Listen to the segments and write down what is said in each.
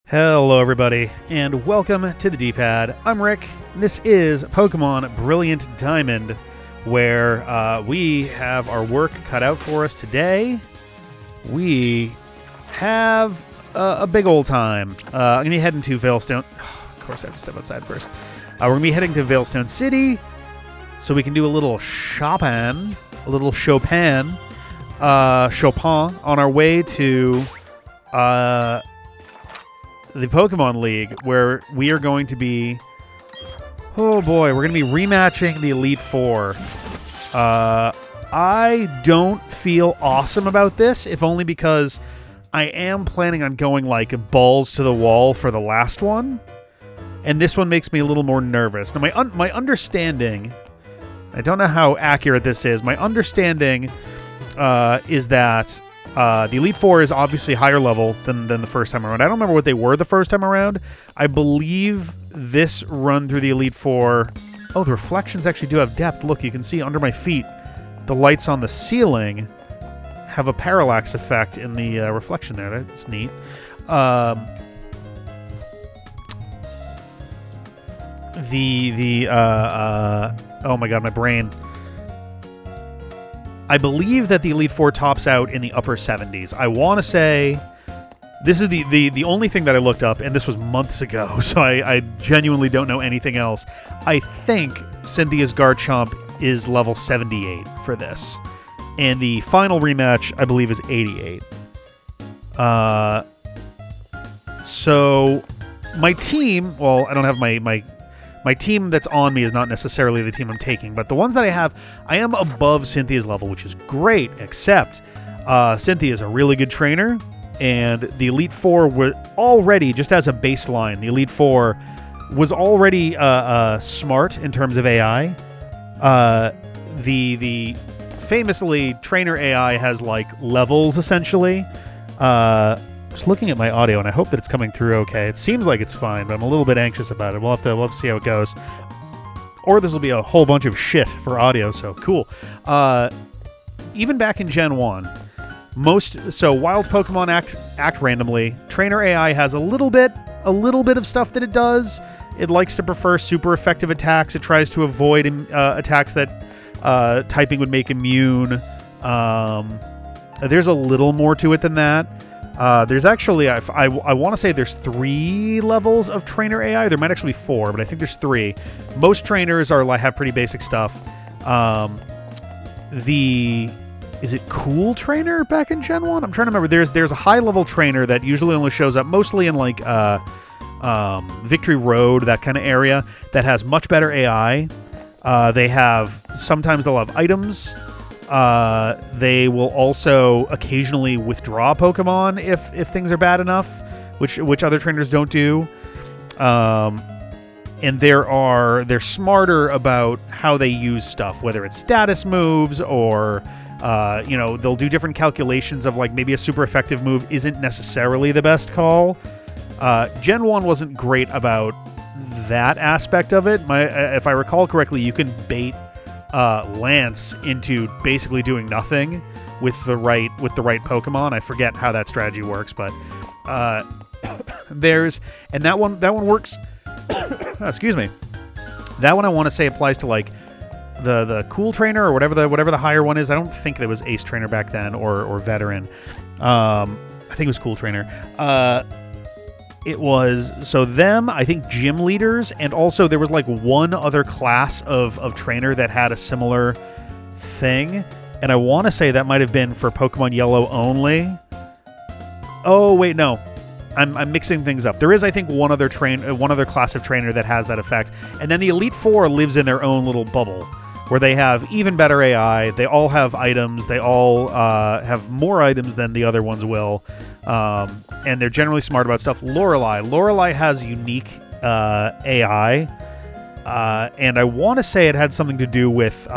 Hello everybody, and welcome to the D-Pad. I'm Rick, and this is Pokémon Brilliant Diamond, where we have our work cut out for us today. We have a big old time. I'm going to be heading to Veilstone... of course, I have to step outside first. We're going to be heading to Veilstone City, so we can do a little Chopin on our way to... the Pokémon League, where we are going to be... Oh boy, we're going to be rematching the Elite Four. I don't feel awesome about this, if only because I am planning on going, like, balls to the wall for the last one. And this one makes me a little more nervous. Now, my understanding... I don't know how accurate this is. My understanding is that... the Elite Four is obviously higher level than the first time around. I don't remember what they were the first time around. I believe this run through the Elite Four... Oh, the reflections actually do have depth. Look, you can see under my feet, the lights on the ceiling have a parallax effect in the reflection there. That's neat. Oh my god, my brain... I believe that the Elite Four tops out in the upper 70s. I want to say... This is the only thing that I looked up, and this was months ago, so I genuinely don't know anything else. I think Cynthia's Garchomp is level 78 for this. And the final rematch, I believe, is 88. So, my team... Well, I don't have my team that's on me is not necessarily the team I'm taking, but the ones that I have, I am above Cynthia's level, which is great, except Cynthia is a really good trainer, and the Elite Four were already, just as a baseline, the Elite Four was already smart in terms of AI. The famously, trainer AI has, like, levels, essentially. Just looking at my audio, and I hope that it's coming through okay. It seems like it's fine, but I'm a little bit anxious about it. We'll have to see how it goes. Or this will be a whole bunch of shit for audio, so cool. Even back in Gen 1, wild Pokemon act randomly. Trainer AI has a little bit of stuff that it does. It likes to prefer super effective attacks. It tries to avoid attacks that typing would make immune. There's a little more to it than that. There's actually, I want to say there's 3 levels of trainer AI. There might actually be 4, but I think there's 3. Most trainers have pretty basic stuff. Is it Cool Trainer back in Gen 1? I'm trying to remember. There's a high level trainer that usually only shows up mostly in like Victory Road, that kind of area, that has much better AI. Sometimes they'll have items. They will also occasionally withdraw Pokemon if things are bad enough, which other trainers don't do. And they're smarter about how they use stuff, whether it's status moves or they'll do different calculations of, like, maybe a super effective move isn't necessarily the best call. Gen 1 wasn't great about that aspect of it. If I recall correctly, you can bait Lance into basically doing nothing with the right Pokemon. I forget how that strategy works, but that one works. Excuse me. That one I want to say applies to, like, the Cool Trainer or whatever the higher one is. I don't think there was Ace Trainer back then or Veteran. I think it was Cool Trainer. It was, so them, I think, gym leaders, and also there was, like, one other class of trainer that had a similar thing, and I want to say that might have been for Pokemon Yellow only. Oh, wait, no. I'm mixing things up. There is, I think, one other class of trainer that has that effect, and then the Elite Four lives in their own little bubble, where they have even better AI, they all have items, they all have more items than the other ones will, and they're generally smart about stuff. Lorelei has unique AI, and I want to say it had something to do with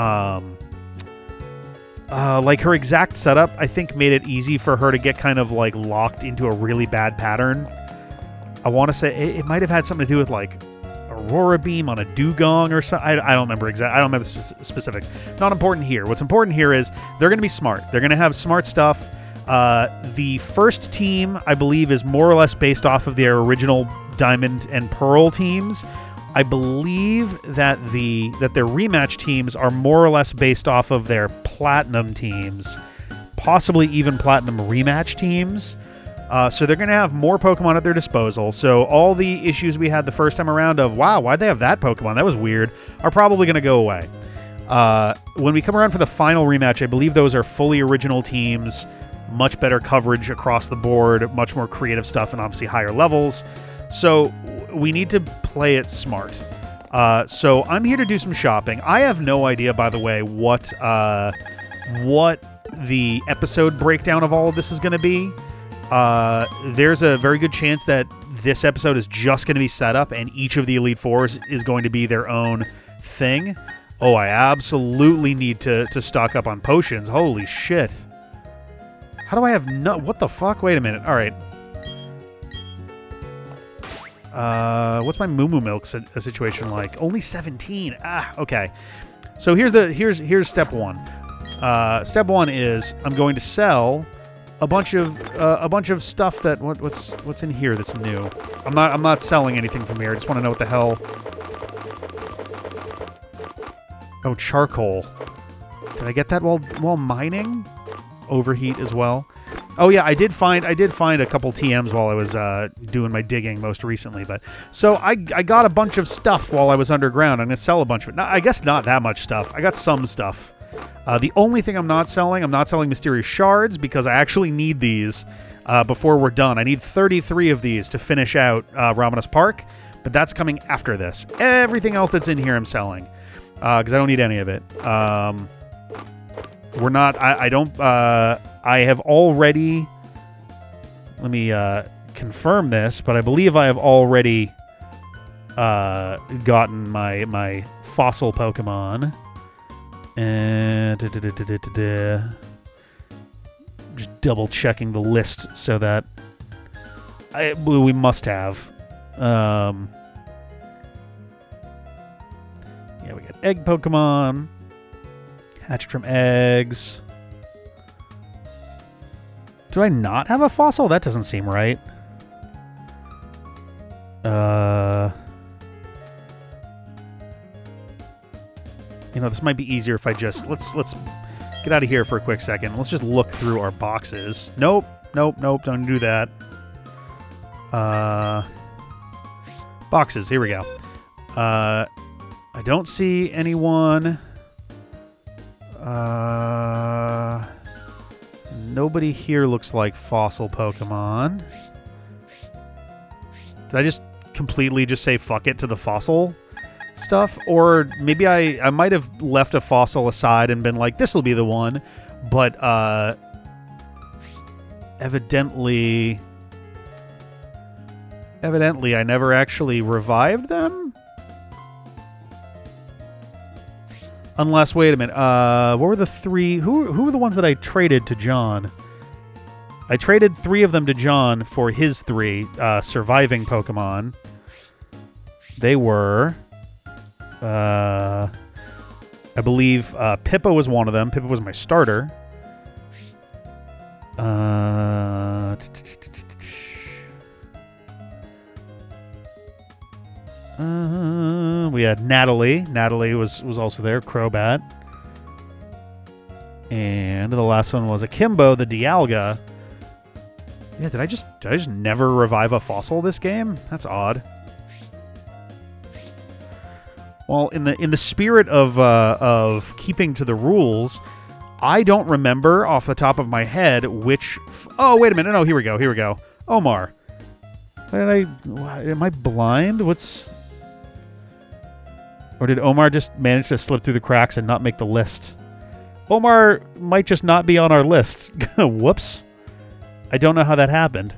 like her exact setup, I think, made it easy for her to get kind of, like, locked into a really bad pattern. I want to say it might have had something to do with, like, Aurora Beam on a Dugong or something. I don't remember exactly. I don't remember the specifics. Not important here. What's important here is they're going to be smart. They're going to have smart stuff. The first team, I believe, is more or less based off of their original Diamond and Pearl teams. I believe that their rematch teams are more or less based off of their Platinum teams, possibly even Platinum rematch teams. So they're going to have more Pokemon at their disposal. So all the issues we had the first time around of, wow, why'd they have that Pokemon? That was weird, are probably going to go away. When we come around for the final rematch, I believe those are fully original teams, much better coverage across the board, much more creative stuff, and obviously higher levels. So we need to play it smart. So I'm here to do some shopping. I have no idea, by the way, what the episode breakdown of all of this is going to be. There's a very good chance that this episode is just going to be set up and each of the Elite Fours is going to be their own thing. Oh, I absolutely need to stock up on potions. Holy shit. How do I have no... What the fuck? Wait a minute. All right. What's my Moo Moo Milk situation like? Only 17. Ah, okay. So here's step one. Step one is I'm going to sell a bunch of stuff that what's in here that's new. I'm not selling anything from here. I just want to know what the hell. Oh, charcoal. Did I get that while mining? Overheat as well. Oh yeah, I did find a couple TMs while I was doing my digging most recently. But so I got a bunch of stuff while I was underground. I'm gonna sell a bunch of it. I guess not that much stuff. I got some stuff. The only thing I'm not selling Mysterious Shards because I actually need these before we're done. I need 33 of these to finish out Ramanas Park, but that's coming after this. Everything else that's in here I'm selling because I don't need any of it. We're not... I don't... I have already... Let me confirm this, but I believe I have already gotten my fossil Pokemon. And just double checking the list so that we must have. Yeah, we got egg Pokemon, hatched from eggs. Do I not have a fossil? That doesn't seem right. You know, this might be easier if I just... Let's get out of here for a quick second. Let's just look through our boxes. Nope. Don't do that. Boxes. Here we go. I don't see anyone. Nobody here looks like fossil Pokemon. Did I just completely just say fuck it to the fossil stuff? Or maybe I might have left a fossil aside and been like, this will be the one. But evidently I never actually revived them? Unless, wait a minute, what were the three? Who were the ones that I traded to John? I traded 3 of them to John for his 3 surviving Pokemon. They were, I believe, Pippa was one of them. Pippa was my starter. We had Natalie. Natalie was also there. Crobat. And the last one was Akimbo, the Dialga. Yeah, did I just never revive a fossil this game? That's odd. Well, in the spirit of keeping to the rules, I don't remember off the top of my head which... Oh, wait a minute. No, here we go. Omar. Am I blind? Or did Omar just manage to slip through the cracks and not make the list? Omar might just not be on our list. Whoops. I don't know how that happened.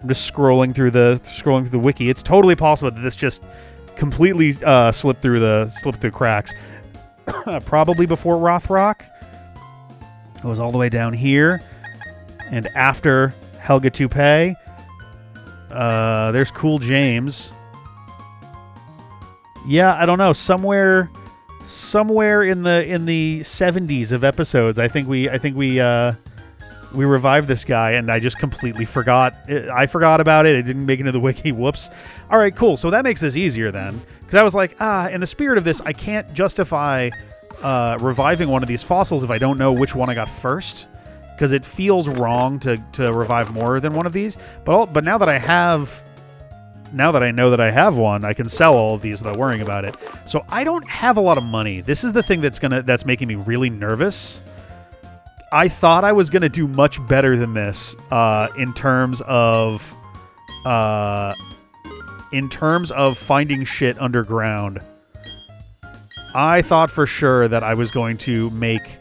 I'm just scrolling through the wiki. It's totally possible that this just completely slipped through the cracks. Probably before Rothrock. It was all the way down here. And after Helga Toupee. There's Cool James. Yeah, I don't know. Somewhere somewhere in the 70s of episodes. I think we revived this guy, and I just completely forgot. I forgot about it. It didn't make it into the wiki. Whoops. All right, cool. So that makes this easier then, because I was like, in the spirit of this, I can't justify reviving one of these fossils if I don't know which one I got first, because it feels wrong to revive more than one of these. But now that I know that I have one, I can sell all of these without worrying about it. So I don't have a lot of money. This is the thing that's making me really nervous. I thought I was gonna do much better than this in terms of finding shit underground. I thought for sure that I was going to make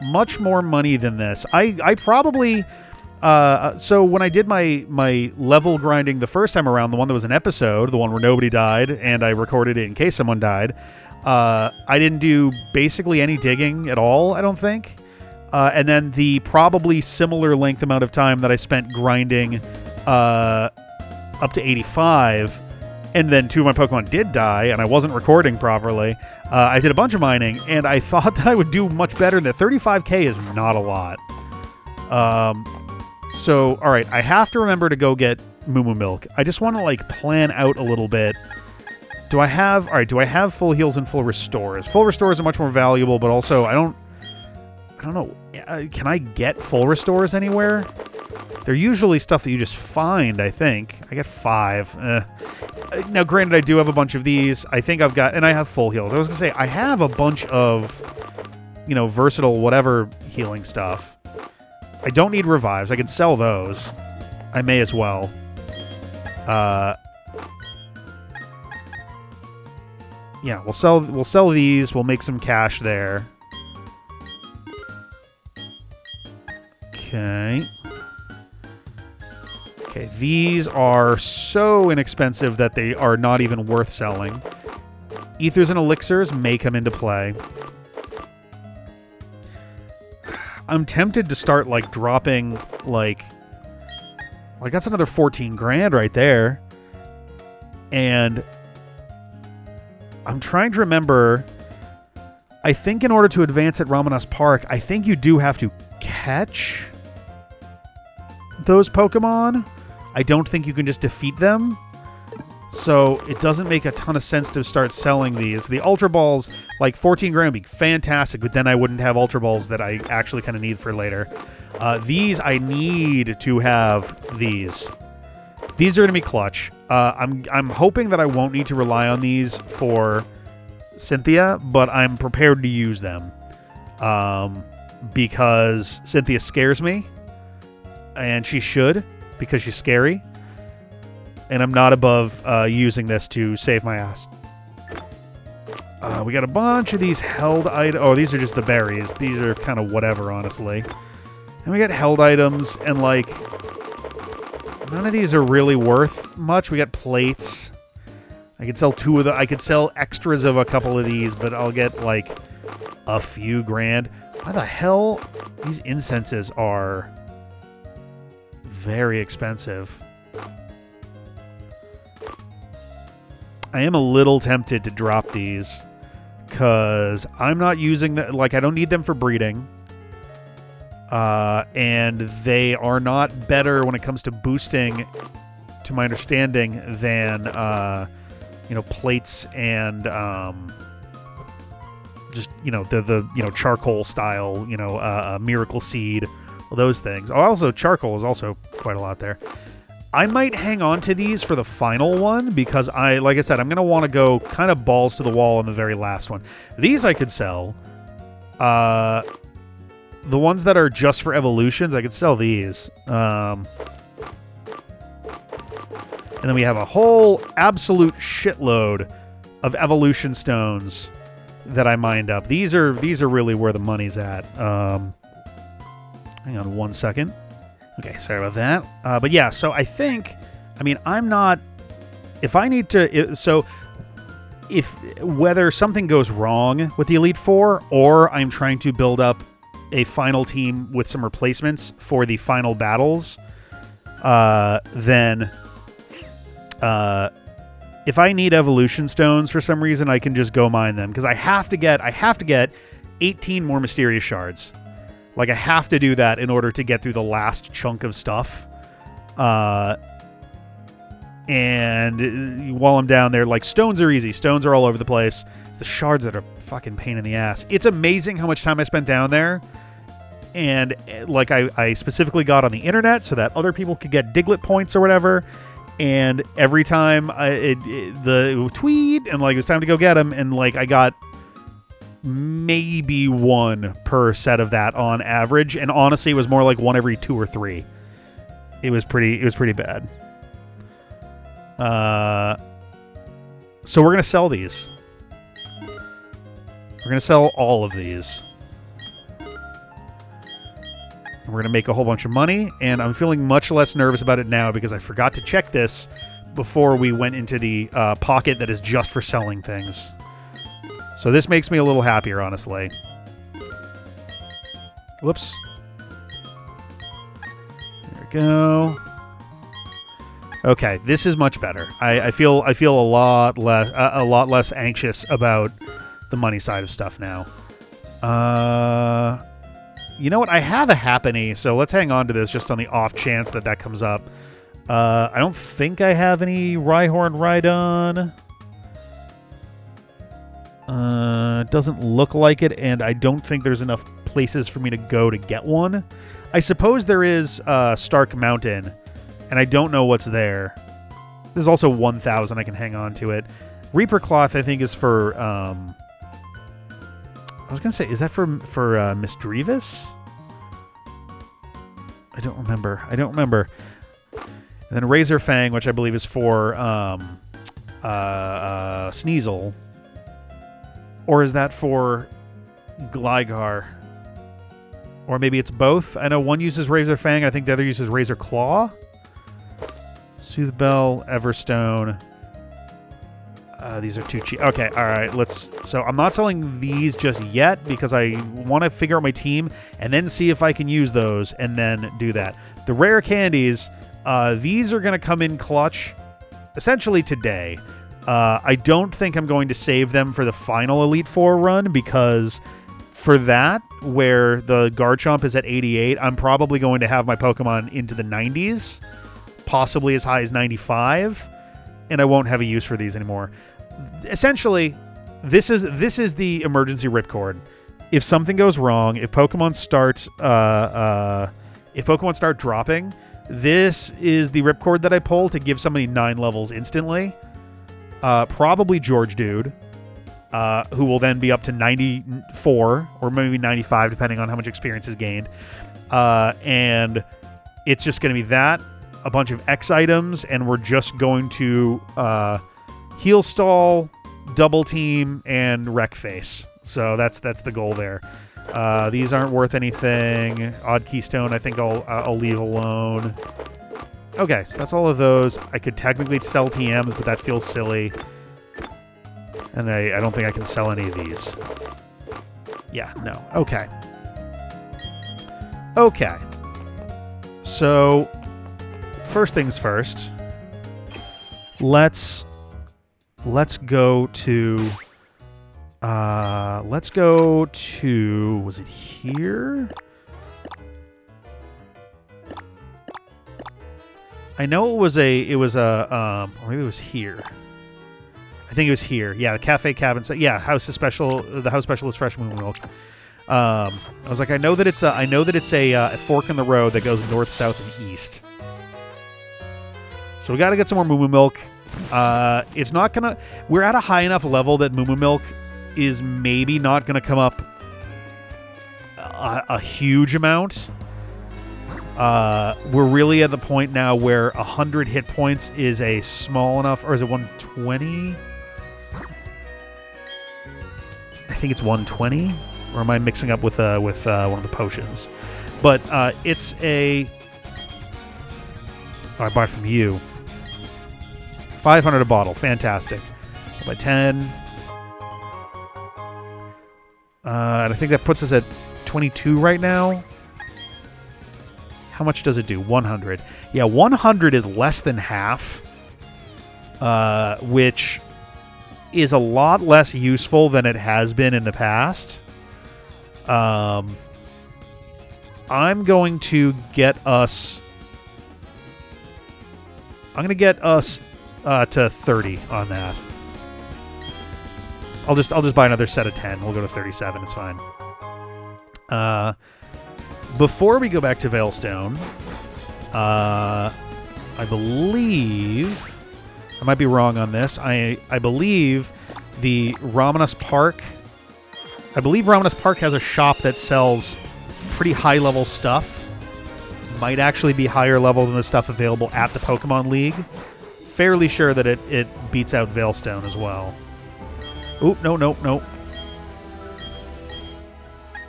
much more money than this. I probably so when I did my level grinding the first time around, the one that was an episode, the one where nobody died, and I recorded it in case someone died, I didn't do basically any digging at all, I don't think. And then the probably similar length amount of time that I spent grinding up to 85, and then 2 of my Pokemon did die, and I wasn't recording properly. I did a bunch of mining, and I thought that I would do much better than that. 35k is not a lot. So, all right, I have to remember to go get Moo Moo Milk. I just want to, like, plan out a little bit. Do I have full heals and full restores? Full restores are much more valuable, but also I don't know. Can I get full restores anywhere? They're usually stuff that you just find, I think. I get 5. Now, granted, I do have a bunch of these. I think I've got... And I have full heals. I was going to say, I have a bunch of, versatile whatever healing stuff. I don't need revives. I can sell those. I may as well. Yeah, we'll sell these. We'll make some cash there. Okay, these are so inexpensive that they are not even worth selling. Ethers and elixirs may come into play. I'm tempted to start, like, dropping, like that's another 14 grand right there. And I'm trying to remember, I think in order to advance at Ramanas Park, I think you do have to catch those Pokemon. I don't think you can just defeat them. So it doesn't make a ton of sense to start selling these. The Ultra Balls, like 14 grand would be fantastic, but then I wouldn't have Ultra Balls that I actually kind of need for later. These, I need to have these. These are going to be clutch. I'm hoping that I won't need to rely on these for Cynthia, but I'm prepared to use them. Because Cynthia scares me. And she should, because she's scary. And I'm not above using this to save my ass. We got a bunch of these held items. Oh, these are just the berries. These are kind of whatever, honestly. And we got held items, and, like, none of these are really worth much. We got plates. I could sell 2 of them. I could sell extras of a couple of these, but I'll get, like, a few grand. Why the hell? These incenses are very expensive. I am a little tempted to drop these because I'm not using them. Like, I don't need them for breeding. And they are not better when it comes to boosting, to my understanding, than, plates and, just, the charcoal style, Miracle Seed, all those things. Oh, also, charcoal is also quite a lot there. I might hang on to these for the final one because like I said, I'm going to want to go kind of balls to the wall on the very last one. These I could sell. The ones that are just for evolutions, I could sell these. And then we have a whole absolute shitload of evolution stones that I mined up. These are really where the money's at. Hang on 1 second. Okay, sorry about that. But yeah, so I'm not... If I need to... whether something goes wrong with the Elite Four, or I'm trying to build up a final team with some replacements for the final battles, then if I need evolution stones for some reason, I can just go mine them, because I have to get 18 more mysterious shards. Like, I have to do that in order to get through the last chunk of stuff. And while I'm down there, like, stones are easy. Stones are all over the place. It's the shards that are fucking pain in the ass. It's amazing how much time I spent down there. And, like, I specifically got on the internet so that other people could get Diglett points or whatever. And every time the tweet, and, like, it was time to go get them, and, like, I got maybe one per set of that on average. And honestly, it was more like one every 2 or 3. It was pretty bad. So we're going to sell these. We're going to sell all of these. We're going to make a whole bunch of money, and I'm feeling much less nervous about it now because I forgot to check this before we went into the pocket that is just for selling things. So this makes me a little happier, honestly. Whoops. There we go. Okay, this is much better. I feel a lot less anxious about the money side of stuff now. You know what? I have a Happiny, so let's hang on to this just on the off chance that that comes up. I don't think I have any Rhyhorn Rhydon. Doesn't look like it, and I don't think there's enough places for me to go to get one. I suppose there is Stark Mountain, and I don't know what's there. There's also 1,000. I can hang on to it. Reaper Cloth, I think, is for... I was going to say, is that for Misdreavus? I don't remember. And then Razor Fang, which I believe is for Sneasel. Or is that for Gligar? Or maybe it's both. I know one uses Razor Fang. I think the other uses Razor Claw. Soothbell, Everstone. These are too cheap. Okay, all right. So I'm not selling these just yet because I want to figure out my team and then see if I can use those and then do that. The rare candies, these are going to come in clutch essentially today. I don't think I'm going to save them for the final Elite Four run because for that, where the Garchomp is at 88, I'm probably going to have my Pokemon into the 90s, possibly as high as 95, and I won't have a use for these anymore. Essentially, this is the emergency ripcord. If something goes wrong, if Pokemon start dropping, this is the ripcord that I pull to give somebody 9 levels instantly. Probably George Dude, who will then be up to 94 or maybe 95, depending on how much experience is gained. And it's just going to be that, a bunch of X items, and we're just going to heal stall, double team, and wreck face. So that's the goal there. These aren't worth anything. Odd Keystone, I think I'll leave alone. Okay, so that's all of those. I could technically sell TMs, but that feels silly. And I don't think I can sell any of these. Yeah, no. Okay. Okay. So, first things first. Let's go to... was it here? I know it was or maybe it was here. I think it was here. Yeah, the cafe cabin. Yeah, the house specialist fresh moon milk. I was like, I know that it's a fork in the road that goes north, south, and east. So we got to get some more moo milk. It's not gonna. We're at a high enough level that moo milk is maybe not gonna come up a huge amount. We're really at the point now where 100 hit points is a small enough, or is it 120? I think it's 120, or am I mixing up with one of the potions? But it's a. I buy from you. 500 a bottle, fantastic. By 10. And I think that puts us at 22 right now. How much does it do? 100. Yeah, 100 is less than half. which is a lot less useful than it has been in the past. I'm going to get us... I'm going to get us to 30 on that. I'll just buy another set of 10. We'll go to 37. It's fine. Before we go back to Veilstone, I believe... I might be wrong on this. I believe the Ramanas Park... I believe Ramanas Park has a shop that sells pretty high-level stuff. Might actually be higher level than the stuff available at the Pokemon League. Fairly sure that it beats out Veilstone as well. Oop, no.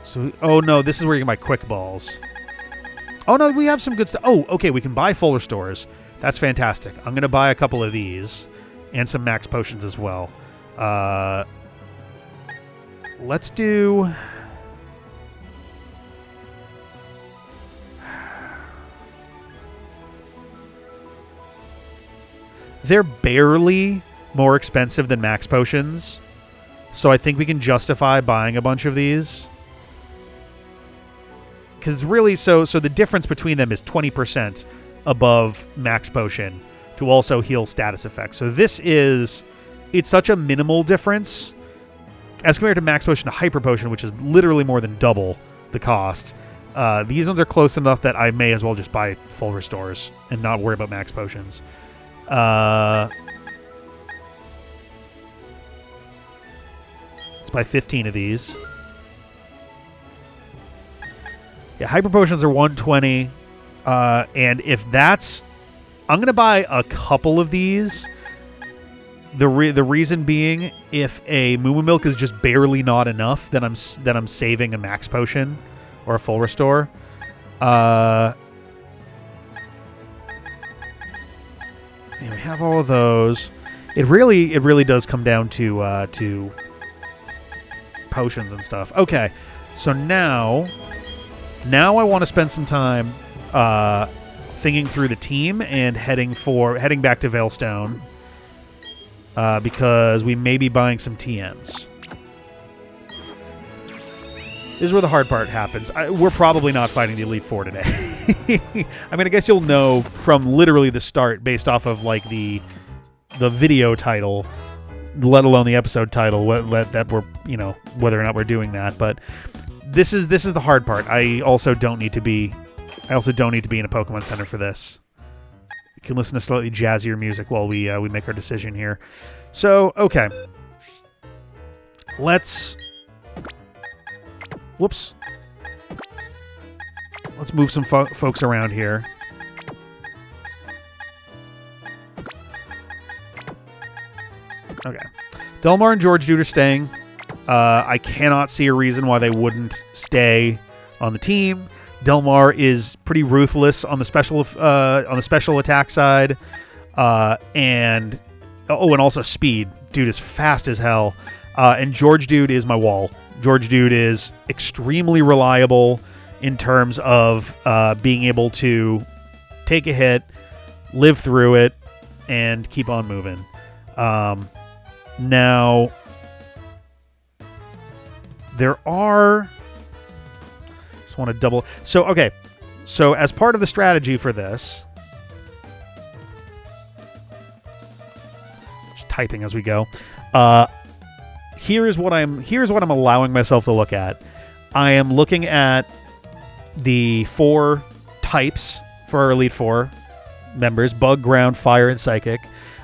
So, oh no, this is where you get my quick balls. Oh no, we have some good stuff. Oh, okay, we can buy full restores. That's fantastic. I'm going to buy a couple of these and some max potions as well. Let's do... They're barely more expensive than max potions, so I think we can justify buying a bunch of these. Because really, so the difference between them is 20% above max potion to also heal status effects. So this is... It's such a minimal difference as compared to max potion to hyper potion, which is literally more than double the cost. These ones are close enough that I may as well just buy full restores and not worry about max potions. Let's buy 15 of these. Yeah, hyper potions are 120. And if that's... I'm going to buy a couple of these. The reason being, if a Moo Milk is just barely not enough, then I'm saving a max potion or a full restore. Yeah, we have all of those. It really does come down to potions and stuff. Okay, so now I want to spend some time thinking through the team and heading back to Veilstone because we may be buying some TMs. This is where the hard part happens. We're probably not fighting the Elite Four today. I mean, I guess you'll know from literally the start based off of like the video title, let alone the episode title, that we're, you know, whether or not we're doing that. But this is the hard part. I also don't need to be in a Pokemon Center for this. You can listen to slightly jazzier music while we make our decision here. So, okay. Let's move some folks around here. Okay. Delmar and George Dude are staying. I cannot see a reason why they wouldn't stay on the team. Delmar is pretty ruthless on the special attack side, and also speed. Dude is fast as hell. And George Dude is my wall. George Dude is extremely reliable in terms of being able to take a hit, live through it, and keep on moving. Now, there are... Just want to double... So, okay. So, as part of the strategy for this... Just typing as we go. Here's what I'm allowing myself to look at. I am looking at the 4 types for our Elite Four members: Bug, Ground, Fire, and Psychic.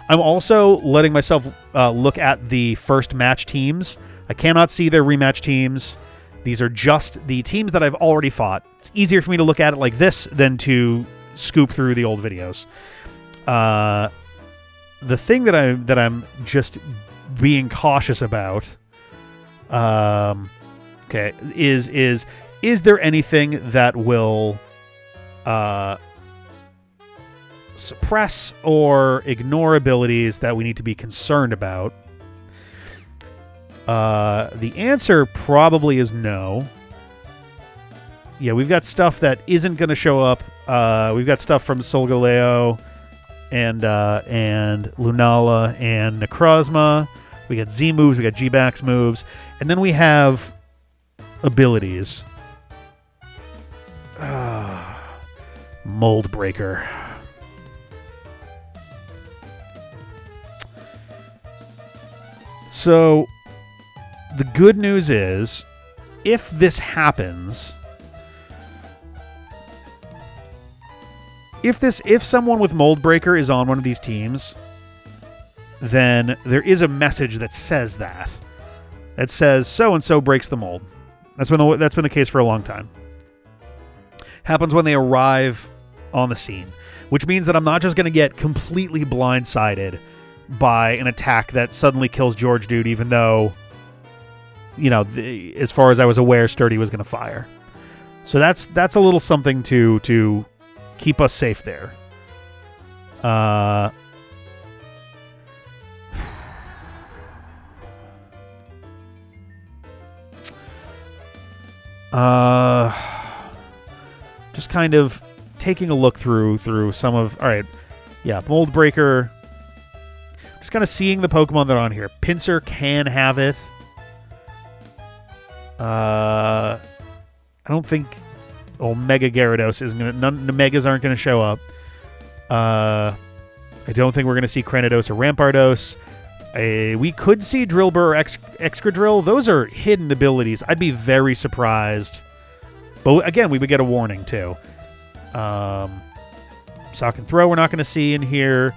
I'm also letting myself look at the first match teams. I cannot see their rematch teams. These are just the teams that I've already fought. It's easier for me to look at it like this than to scoop through the old videos. The thing that I'm just being cautious about, okay, is there anything that will suppress or ignore abilities that we need to be concerned about? The answer probably is no. Yeah, we've got stuff that isn't going to show up. We've got stuff from Solgaleo and Lunala and Necrozma. We got Z moves, we got G-Bax moves, and then we have abilities. Mold Breaker. So the good news is, if this happens, if someone with Mold Breaker is on one of these teams, then there is a message that says that. It says so and so breaks the mold. That's been the case for a long time. Happens when they arrive on the scene, which means that I'm not just going to get completely blindsided by an attack that suddenly kills George Dude, even though, as far as I was aware, Sturdy was going to fire. So that's a little something to keep us safe there. Just kind of taking a look through some of... All right. Yeah, Mold Breaker. Just kind of seeing the Pokemon that are on here. Pinsir can have it. I don't think... Mega Gyarados isn't going to... None the Megas aren't going to show up. I don't think we're going to see Cranidos or Rampardos. We could see Drillbur or Excadrill. Those are hidden abilities. I'd be very surprised. But again, we would get a warning too. Sock and Throw we're not going to see in here.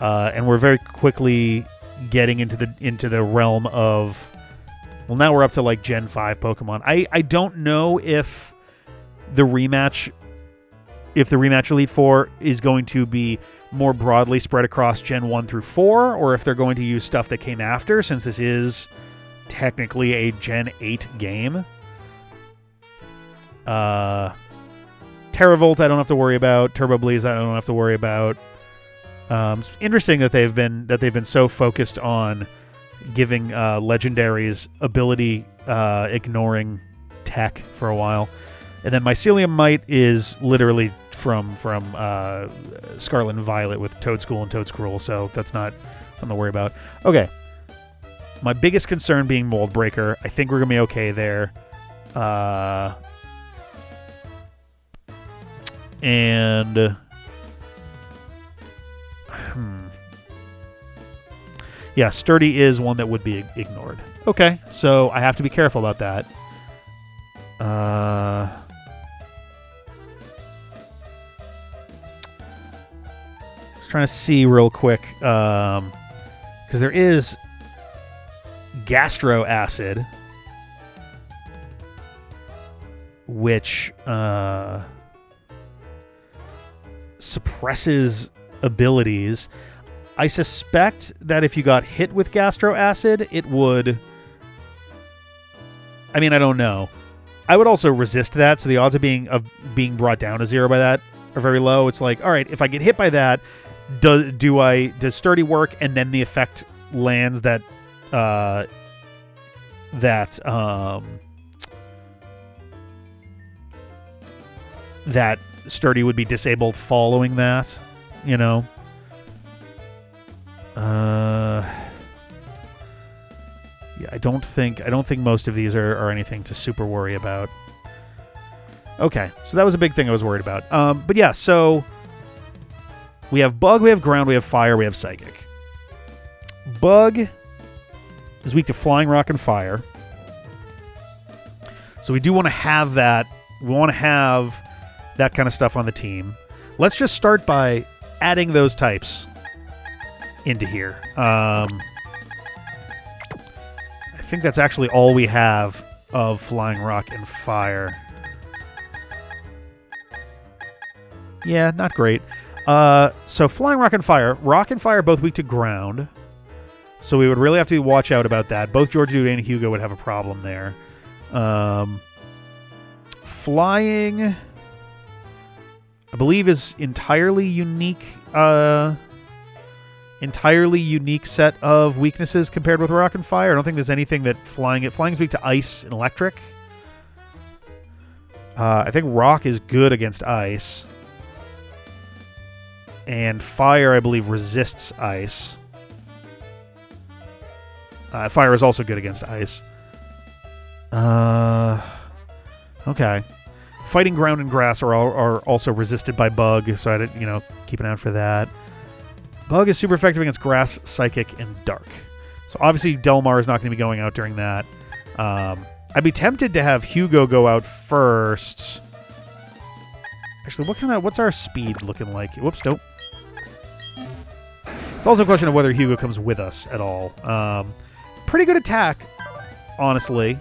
And we're very quickly getting into the realm of... Well, now we're up to like Gen 5 Pokemon. I don't know if the rematch Elite Four is going to be more broadly spread across Gen 1 through 4, or if they're going to use stuff that came after, since this is technically a Gen 8 game. Terravolt I don't have to worry about. Turbo Blaze I don't have to worry about. It's interesting that they've been so focused on giving legendaries ability ignoring tech for a while. And then Mycelium Might is literally from Scarlet and Violet with Toedscool and Toedscruel, so that's not something to worry about. Okay. My biggest concern being Mold Breaker. I think we're going to be okay there. Yeah, Sturdy is one that would be ignored. Okay, so I have to be careful about that. Just trying to see real quick, because there is Gastro Acid, which suppresses abilities. I suspect that if you got hit with Gastro Acid, it would... I mean, I don't know. I would also resist that, so the odds of being brought down to 0 by that are very low. It's like, all right, if I get hit by that, does Sturdy work, and then the effect lands that that Sturdy would be disabled following that, you know? Yeah, I don't think most of these are anything to super worry about. Okay, so that was a big thing I was worried about. But yeah, so we have Bug, we have Ground, we have Fire, we have Psychic. Bug is weak to Flying, Rock, and Fire. So we do want to have that. We want to have that kind of stuff on the team. Let's just start by adding those types into here. I think that's actually all we have of Flying, Rock, and Fire. Yeah, not great. So Flying, Rock, and Fire. Rock and Fire both weak to Ground. So we would really have to watch out about that. Both George Dude and Hugo would have a problem there. Flying, I believe, is entirely unique set of weaknesses compared with Rock and Fire. I don't think there's anything that Flying is weak to Ice and Electric. I think Rock is good against Ice. And fire, I believe, resists ice. Fire is also good against ice. Okay. Fighting, ground, and grass are also resisted by bug, so I didn't, keep an eye out for that. Bug is super effective against grass, psychic, and dark. So obviously Delmar is not going to be going out during that. I'd be tempted to have Hugo go out first. Actually, what's our speed looking like? Whoops, nope. It's also a question of whether Hugo comes with us at all. Pretty good attack, honestly.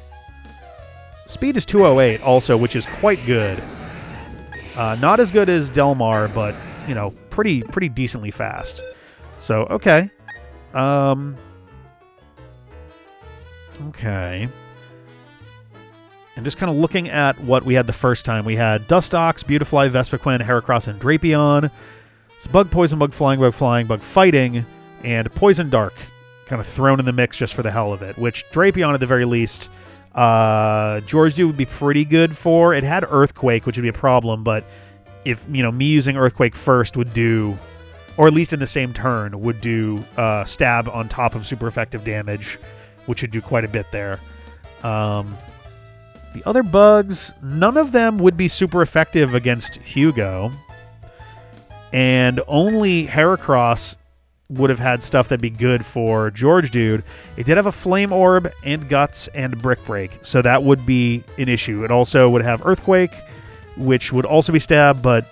Speed is 208 also, which is quite good. Not as good as Delmar, but, pretty decently fast. So, okay. Okay. And just kind of looking at what we had the first time. We had Dustox, Beautifly, Vespiquen, Heracross, and Drapion. So Bug Poison, Bug Flying, Bug Fighting, and Poison Dark kind of thrown in the mix just for the hell of it, which Drapion at the very least, George would be pretty good for. It had Earthquake, which would be a problem, but if, me using Earthquake first would do, or at least in the same turn, would do Stab on top of super effective damage, which would do quite a bit there. The other bugs, none of them would be super effective against Hugo. And only Heracross would have had stuff that'd be good for George Dude. It did have a Flame Orb and Guts and Brick Break, so that would be an issue. It also would have Earthquake, which would also be Stab, but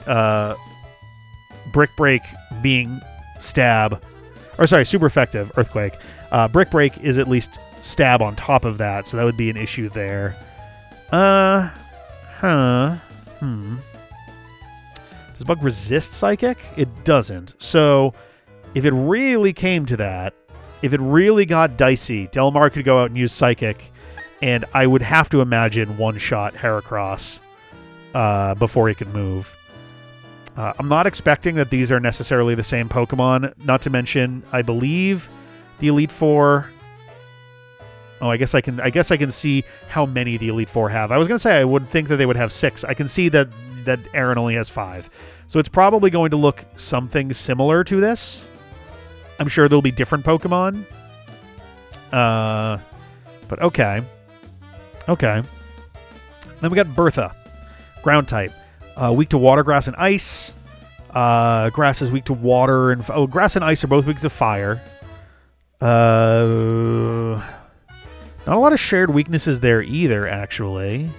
Brick Break being Stab, or sorry, super effective Earthquake. Brick Break is at least Stab on top of that, so that would be an issue there. Does Bug resist Psychic? It doesn't. So, if it really came to that, if it really got dicey, Delmar could go out and use Psychic, and I would have to imagine one-shot Heracross before he could move. I'm not expecting that these are necessarily the same Pokemon. Not to mention, I believe the Elite Four. Oh, I guess I can see how many the Elite Four have. I was gonna say I would think that they would have 6. I can see that Aaron only has 5, so it's probably going to look something similar to this. I'm sure there'll be different Pokemon. But okay. Then we got Bertha, ground type, weak to water, grass, and ice. Grass is weak to water, and grass and ice are both weak to fire. Not a lot of shared weaknesses there either, actually.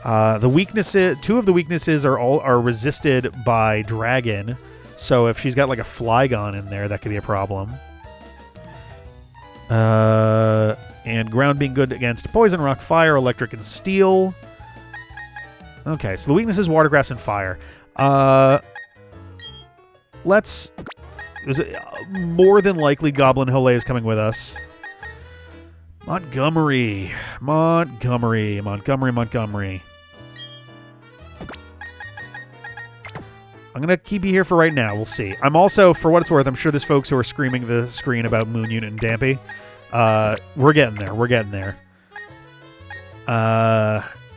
The weaknesses, 2 of the weaknesses are resisted by Dragon. So if she's got like a Flygon in there, that could be a problem. And ground being good against Poison, Rock, Fire, Electric, and Steel. Okay, so the weakness is Water, Grass, and Fire. More than likely Goblin Hole is coming with us. Montgomery. I'm going to keep you here for right now. We'll see. I'm also, for what it's worth, I'm sure there's folks who are screaming at the screen about Moon Unit and Dampy. We're getting there.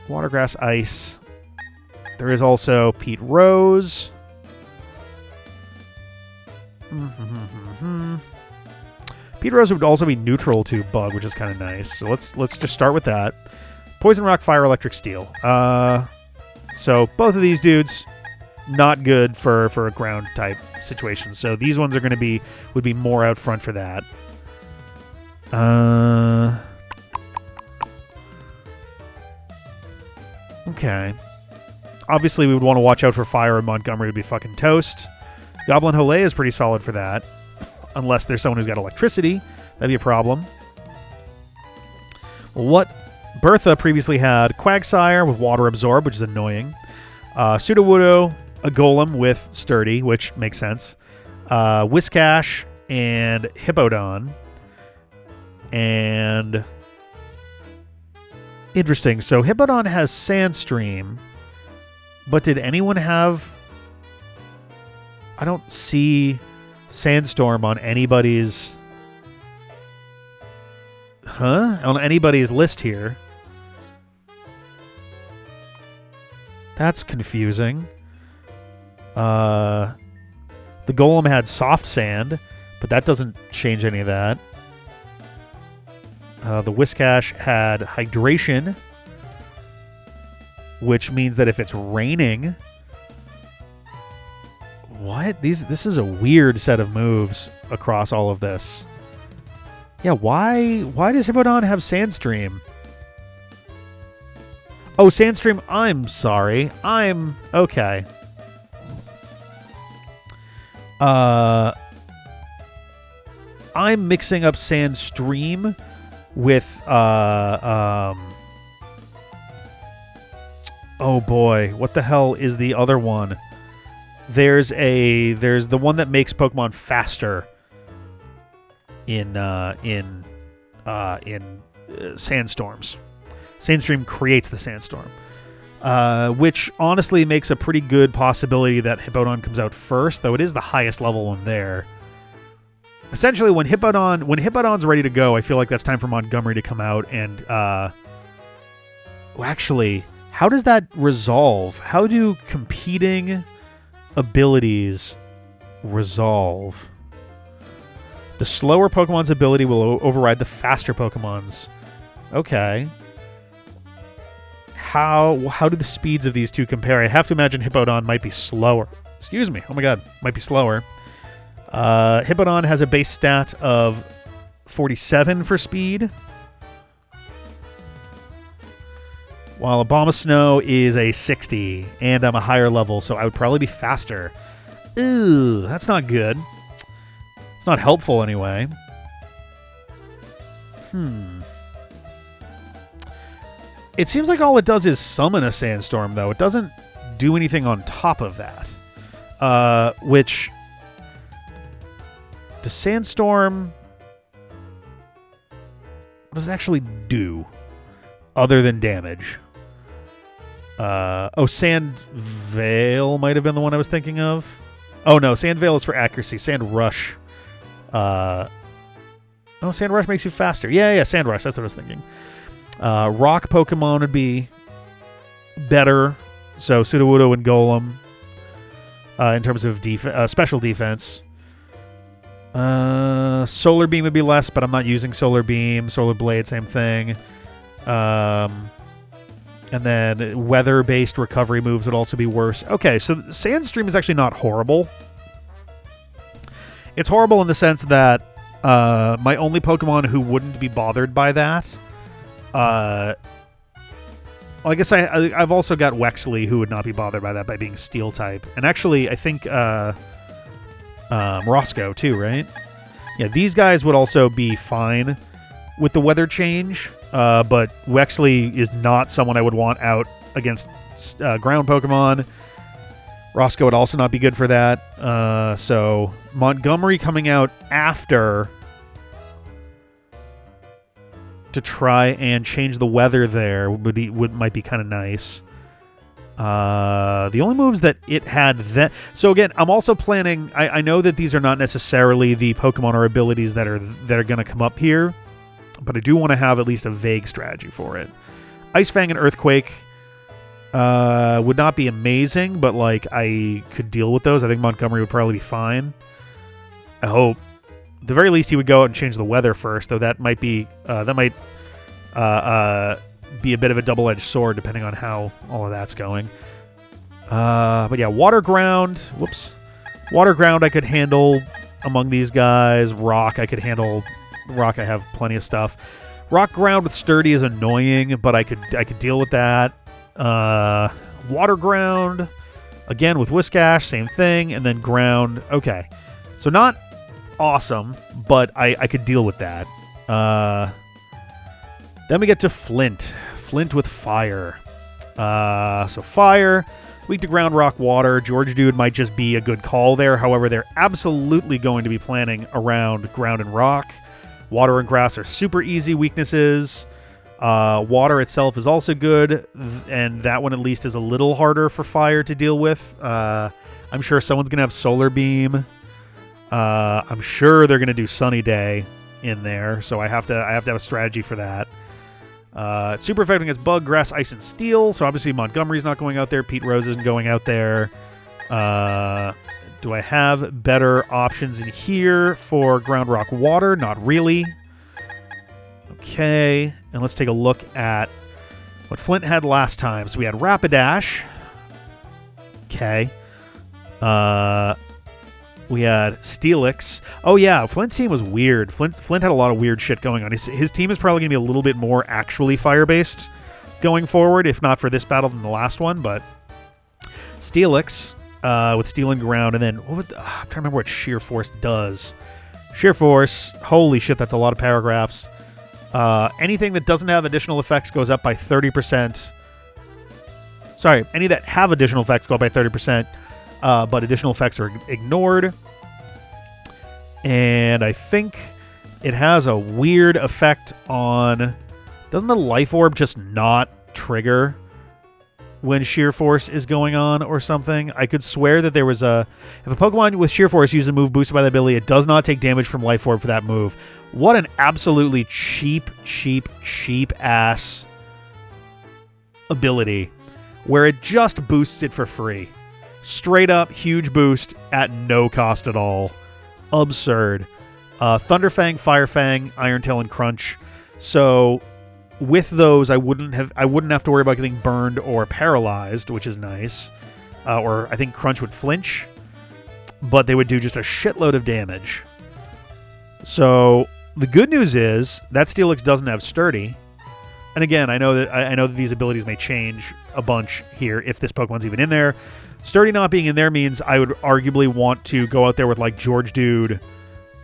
Water, Grass, Ice. There is also Pete Rose. Pete Rose would also be neutral to Bug, which is kind of nice. So let's just start with that. Poison, Rock, Fire, Electric, Steel. So both of these dudes not good for a ground type situation. So these ones would be more out front for that. Okay. Obviously, we would want to watch out for Fire, and Montgomery would be fucking toast. Goblin Hole is pretty solid for that. Unless there's someone who's got electricity. That'd be a problem. What Bertha previously had Quagsire with Water Absorb, which is annoying. Sudowoodo, a Golem with Sturdy, which makes sense. Whiscash and Hippowdon. And interesting. So Hippowdon has Sandstream. But did anyone have... I don't see Sandstorm on anybody's... on anybody's list here. That's confusing. The Golem had soft sand, but that doesn't change any of that. The Whiscash had hydration, which means that if it's raining... What? This is a weird set of moves across all of this. Yeah, why does Hippowdon have Sandstream? Oh, Sandstream, I'm sorry. Okay. I'm mixing up Sandstream with oh boy, what the hell is the other one? There's the one that makes Pokemon faster in sandstorms. Sandstream creates the sandstorm, which honestly makes a pretty good possibility that Hippowdon comes out first, though it is the highest level one there. Essentially, when Hippowdon's ready to go, I feel like that's time for Montgomery to come out and actually, how does that resolve? How do competing abilities resolve? The slower Pokemon's ability will override the faster Pokemon's. Okay. How do the speeds of these two compare? I have to imagine Hippowdon might be slower. Excuse me. Oh my god. Might be slower. Hippowdon has a base stat of 47 for speed, while Abomasnow is a 60, and I'm a higher level, so I would probably be faster. Ew, that's not good. It's not helpful anyway. It seems like all it does is summon a sandstorm, though. It doesn't do anything on top of that. Which... Does Sandstorm... What does it actually do? Other than damage? Sand Veil might have been the one I was thinking of. Oh, no. Sand Veil is for accuracy. Sand Rush. Sand Rush makes you faster. Yeah, Sand Rush. That's what I was thinking. Rock Pokemon would be better. So Sudowoodo and Golem in terms of special defense. Solar Beam would be less, but I'm not using Solar Beam. Solar Blade, same thing. And then weather-based recovery moves would also be worse. Okay, so Sandstream is actually not horrible. It's horrible in the sense that my only Pokemon who wouldn't be bothered by that... I guess I've also got Wexley, who would not be bothered by that by being Steel type. And actually, I think Roscoe, too, right? Yeah, these guys would also be fine with the weather change, but Wexley is not someone I would want out against ground Pokemon. Roscoe would also not be good for that. So Montgomery coming out after to try and change the weather there might be kind of nice. The only moves that it had then... So again, I'm also planning... I know that these are not necessarily the Pokemon or abilities that are going to come up here, but I do want to have at least a vague strategy for it. Ice Fang and Earthquake would not be amazing, but like I could deal with those. I think Montgomery would probably be fine. I hope. At the very least, he would go out and change the weather first, though that might be a bit of a double-edged sword, depending on how all of that's going. But yeah, Water Ground. Whoops. Water Ground I could handle among these guys. Rock I could handle. Rock I have plenty of stuff. Rock Ground with Sturdy is annoying, but I could deal with that. Water Ground, again with Whiscash, same thing. And then Ground. Okay. So not awesome, but I could deal with that. Then we get to Flint. Flint with Fire. So Fire, weak to Ground, Rock, Water. George Dude might just be a good call there. However, they're absolutely going to be planning around Ground and Rock. Water and Grass are super easy weaknesses. Water itself is also good, and that one at least is a little harder for Fire to deal with. I'm sure someone's going to have Solar Beam. I'm sure they're going to do Sunny Day in there, so I have to have a strategy for that. It's super effective against Bug, Grass, Ice, and Steel. So obviously Montgomery's not going out there. Pete Rose isn't going out there. Do I have better options in here for Ground, Rock, Water? Not really. Okay. And let's take a look at what Flint had last time. So we had Rapidash. Okay. We had Steelix. Oh, yeah. Flint's team was weird. Flint had a lot of weird shit going on. His team is probably going to be a little bit more actually fire-based going forward, if not for this battle than the last one. But Steelix with Steel and Ground. And then I'm trying to remember what Sheer Force does. Sheer Force. Holy shit, that's a lot of paragraphs. Anything that doesn't have additional effects goes up by 30%. Sorry, any that have additional effects go up by 30%. But additional effects are ignored. And I think it has a weird effect on... Doesn't the Life Orb just not trigger when Sheer Force is going on or something? I could swear that there was a... If a Pokemon with Sheer Force uses a move boosted by the ability, it does not take damage from Life Orb for that move. What an absolutely cheap-ass ability where it just boosts it for free. Straight up huge boost at no cost at all. Absurd. Thunderfang, Firefang, Iron Tail, and Crunch. So with those, I wouldn't have to worry about getting burned or paralyzed, which is nice. Or I think Crunch would flinch, but they would do just a shitload of damage. So the good news is that Steelix doesn't have Sturdy. And again, I know that these abilities may change a bunch here if this Pokemon's even in there. Sturdy not being in there means I would arguably want to go out there with like George Dude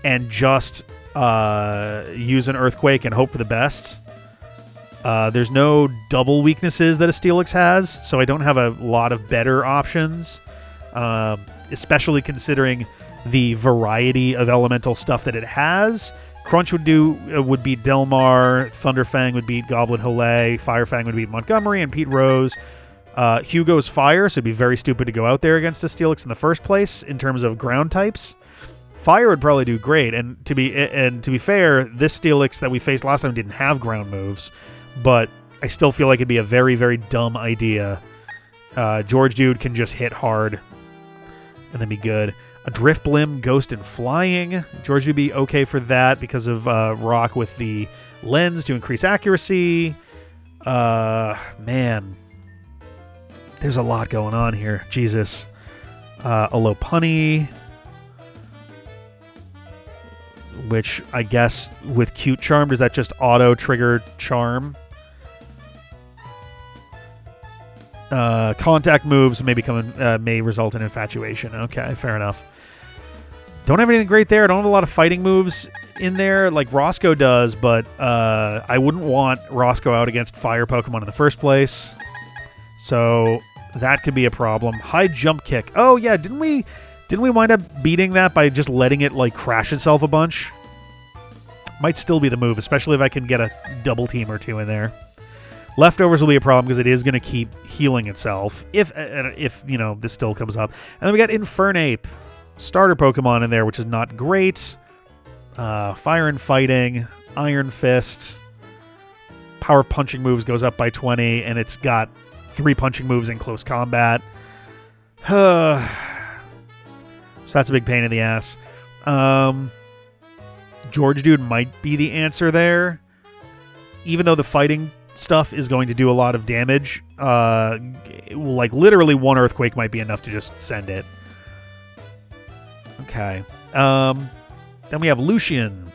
and just use an Earthquake and hope for the best. There's no double weaknesses that a Steelix has, so I don't have a lot of better options, especially considering the variety of elemental stuff that it has. Crunch would beat Delmar, Thunderfang would beat Goblin Hole, Firefang would beat Montgomery, and Pete Rose. Hugo's Fire, so it'd be very stupid to go out there against a Steelix in the first place in terms of ground types. Fire would probably do great, and to be fair, this Steelix that we faced last time didn't have ground moves, but I still feel like it'd be a very, very dumb idea. George Dude can just hit hard and then be good. A Drifblim, Ghost, and Flying. George would be okay for that because of Rock with the lens to increase accuracy. Man. There's a lot going on here. Jesus. A Lopunny, which I guess with Cute Charm, does that just auto-trigger Charm? Contact moves may result in Infatuation. Okay, fair enough. Don't have anything great there. I don't have a lot of fighting moves in there like Roscoe does, but I wouldn't want Roscoe out against fire Pokemon in the first place. So that could be a problem. High Jump Kick. Oh yeah, didn't we wind up beating that by just letting it like crash itself a bunch? Might still be the move, especially if I can get a double team or two in there. Leftovers will be a problem because it is going to keep healing itself if this still comes up. And then we got Infernape, starter Pokemon in there, which is not great. Fire and Fighting, Iron Fist, Power Punching moves goes up by 20, and it's got 3 punching moves in close combat. So that's a big pain in the ass. George Dude might be the answer there. Even though the fighting stuff is going to do a lot of damage, like literally one Earthquake might be enough to just send it. Okay. Then we have Lucian.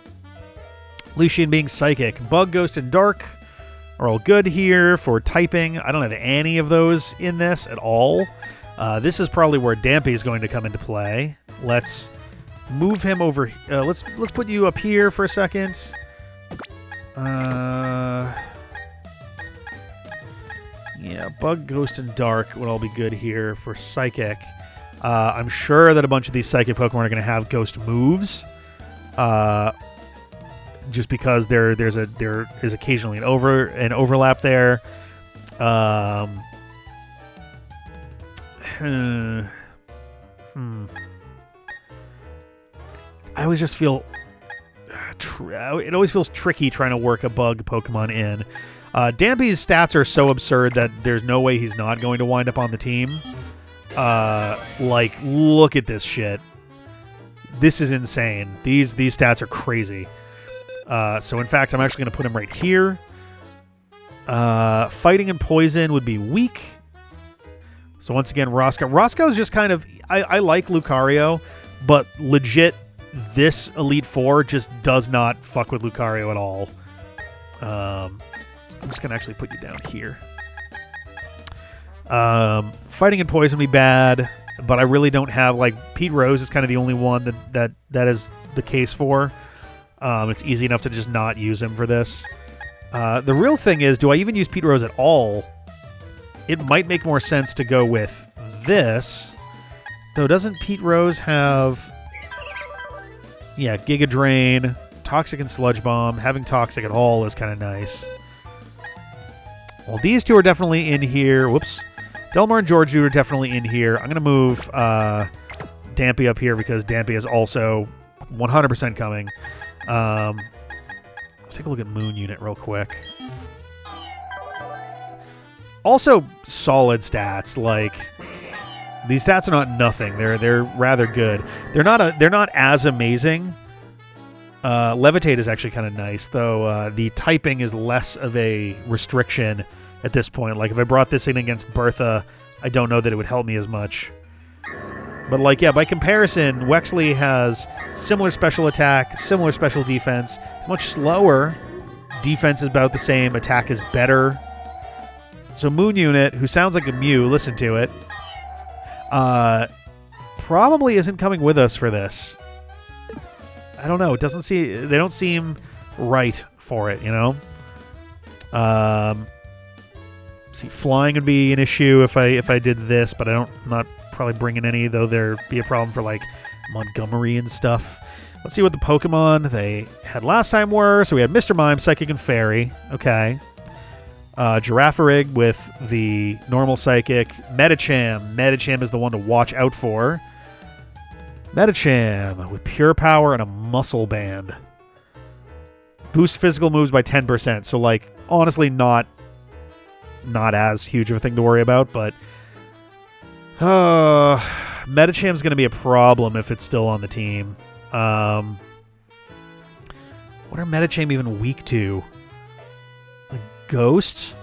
Lucian being Psychic. Bug, Ghost, and Dark are all good here for typing. I don't have any of those in this at all. This is probably where Dampé is going to come into play. Let's move him over. Let's put you up here for a second. Yeah, Bug, Ghost, and Dark would all be good here for Psychic. I'm sure that a bunch of these Psychic Pokemon are going to have Ghost moves. Just because there is occasionally an overlap there. I always just feel it always feels tricky trying to work a bug Pokemon in. Dampy's stats are so absurd that there's no way he's not going to wind up on the team. Like, look at this shit. This is insane. These stats are crazy. So in fact, I'm actually going to put him right here. Fighting and Poison would be weak. So once again, Roscoe's just kind of... I like Lucario, but legit, this Elite Four just does not fuck with Lucario at all. I'm just going to actually put you down here. Fighting and Poison would be bad, but I really don't have... Like, Pete Rose is kind of the only one that is the case for. It's easy enough to just not use him for this. The real thing is, do I even use Pete Rose at all? It might make more sense to go with this. Though, doesn't Pete Rose have... Yeah, Giga Drain, Toxic and Sludge Bomb. Having Toxic at all is kind of nice. Well, these two are definitely in here. Whoops. Delmar and George are definitely in here. I'm going to move Dampy up here because Dampy is also 100% coming. Let's take a look at Moon Unit real quick. Also, solid stats. Like, these stats are not nothing. They're rather good. They're not as amazing. Levitate is actually kind of nice, though. The typing is less of a restriction at this point. Like, if I brought this in against Bertha, I don't know that it would help me as much. But, like, yeah, by comparison, Wexley has similar special attack, similar special defense. It's much slower. Defense is about the same. Attack is better. So Moon Unit, who sounds like a Mew, listen to it, probably isn't coming with us for this. I don't know. They don't seem right for it, you know? See, flying would be an issue if I did this, but I'm not probably bringing any, though there'd be a problem for, like, Montgomery and stuff. Let's see what the Pokemon they had last time were. So we had Mr. Mime, Psychic, and Fairy. Okay. Girafarig with the normal Psychic. Medicham. Medicham is the one to watch out for. Medicham with Pure Power and a Muscle Band. Boost physical moves by 10%. So, like, honestly, not as huge of a thing to worry about, but Medicham's going to be a problem if it's still on the team. What are Medicham even weak to? Like Ghost?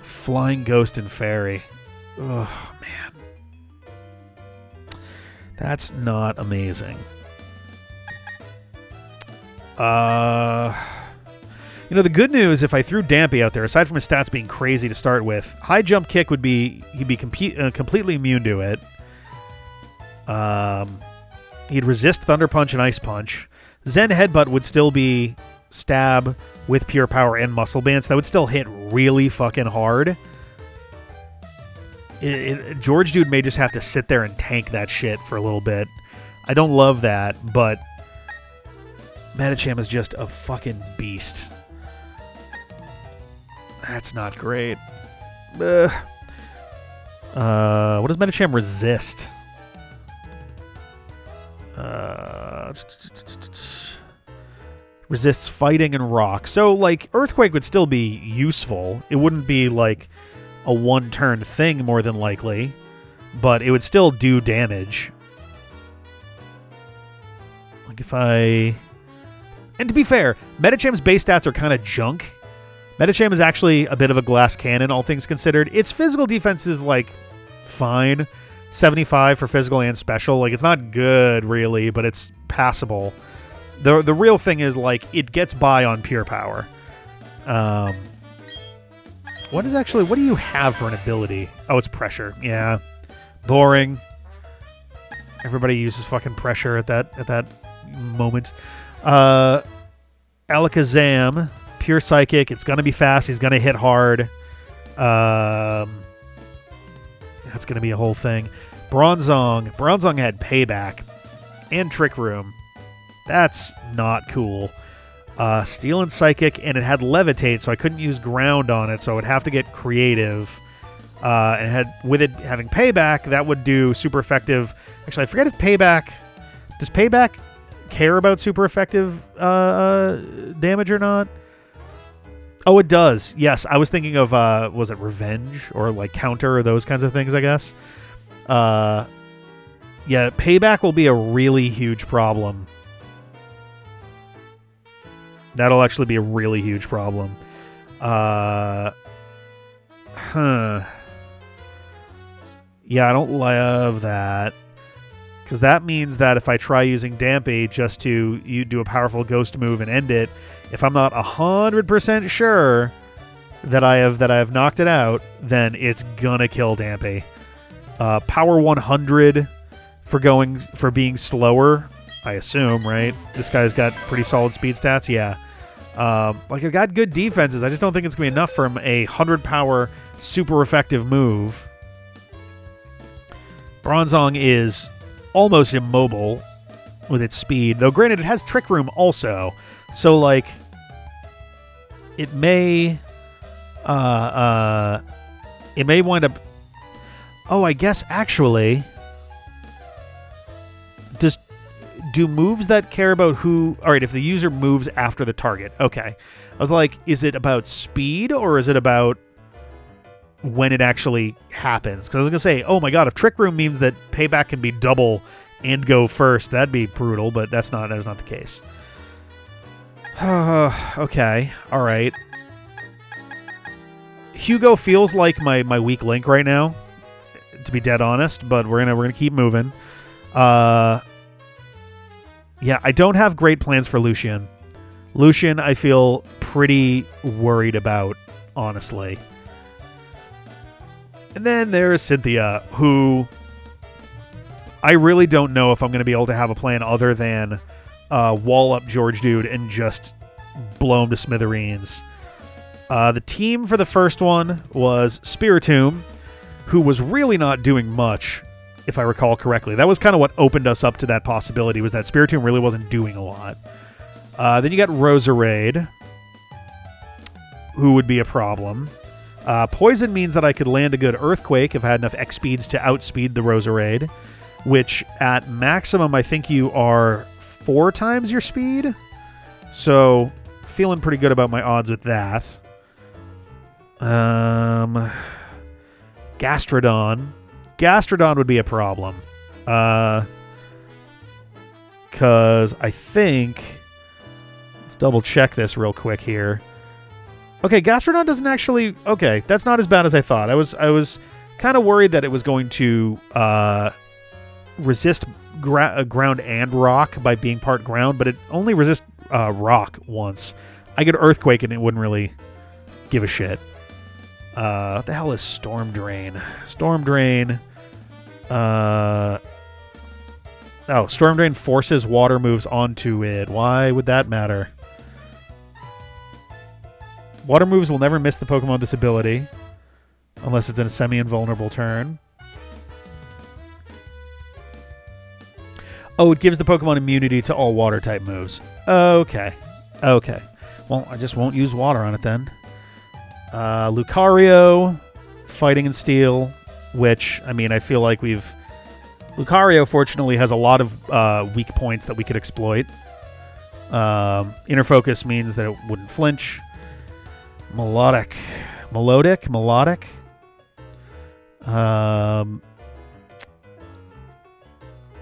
Flying Ghost and Fairy. Oh, man. That's not amazing. You know, the good news, if I threw Dampy out there, aside from his stats being crazy to start with, High Jump Kick would be... He'd be completely immune to it. He'd resist Thunder Punch and Ice Punch. Zen Headbutt would still be stab with Pure Power and Muscle Band, so that would still hit really fucking hard. George Dude may just have to sit there and tank that shit for a little bit. I don't love that, but Medicham is just a fucking beast. That's not great. What does Medicham resist? Resists fighting and rock. So, like, Earthquake would still be useful. It wouldn't be, like, a one-turn thing, more than likely. But it would still do damage. Like, if I... And to be fair, Medicham's base stats are kind of junk. Medicham is actually a bit of a glass cannon, all things considered. Its physical defense is, like, fine. 75 for physical and special. Like, it's not good, really, but it's passable. The real thing is, like, it gets by on Pure Power. What do you have for an ability? Oh, it's Pressure. Yeah. Boring. Everybody uses fucking Pressure at that moment. Alakazam, Pure Psychic. It's going to be fast. He's going to hit hard. That's going to be a whole thing. Bronzong. Bronzong had Payback and Trick Room. That's not cool. Steel and Psychic, and it had Levitate, so I couldn't use Ground on it, so I would have to get creative. And with it having Payback, that would do super effective. Actually, I forget if Payback... Does Payback care about super effective damage or not? Oh, it does. Yes, I was thinking of, was it revenge or like counter or those kinds of things, I guess. Yeah, payback will be a really huge problem. That'll actually be a really huge problem. Yeah, I don't love that. Because that means that if I try using Dampé just to do a powerful ghost move and end it, if I'm not 100% sure that I have knocked it out, then it's gonna kill Dampé. Power 100 for being slower, I assume, right? This guy's got pretty solid speed stats, yeah. Like, I've got good defenses. I just don't think it's gonna be enough from a 100 power super effective move. Bronzong is almost immobile with its speed, though granted it has Trick Room also, so like it may wind up. Oh, I guess actually, do moves that care about who? All right, if the user moves after the target. Okay, I was like, is it about speed or is it about when it actually happens? Because I was gonna say, oh my god, if Trick Room means that payback can be double and go first, that'd be brutal, but that's not the case. Okay, all right. Hugo feels like my weak link right now, to be dead honest, but we're gonna keep moving. Yeah, I don't have great plans for Lucian. Lucian, I feel pretty worried about, honestly. And then there's Cynthia, who I really don't know if I'm going to be able to have a plan other than wall up George Dude and just blow him to smithereens. The team for the first one was Spiritomb, who was really not doing much, if I recall correctly. That was kind of what opened us up to that possibility, was that Spiritomb really wasn't doing a lot. Then you got Roserade, who would be a problem. Poison means that I could land a good Earthquake if I had enough X speeds to outspeed the Roserade, which at maximum I think you are 4 times your speed. So feeling pretty good about my odds with that. Gastrodon. Gastrodon would be a problem. Because I think... Let's double check this real quick here. Okay, Gastrodon doesn't actually... Okay, that's not as bad as I thought. I was kind of worried that it was going to resist ground and rock by being part ground, but it only resists rock once. I get Earthquake and it wouldn't really give a shit. What the hell is Storm Drain? Storm Drain... Storm Drain forces water moves onto it. Why would that matter? Water moves will never miss the Pokemon this ability, unless it's in a semi-invulnerable turn. Oh, it gives the Pokemon immunity to all water-type moves. Okay. Okay. Well, I just won't use water on it then. Lucario, Fighting and Steel, which, I mean, I feel like we've... Lucario, fortunately, has a lot of weak points that we could exploit. Inner Focus means that it wouldn't flinch. Melodic.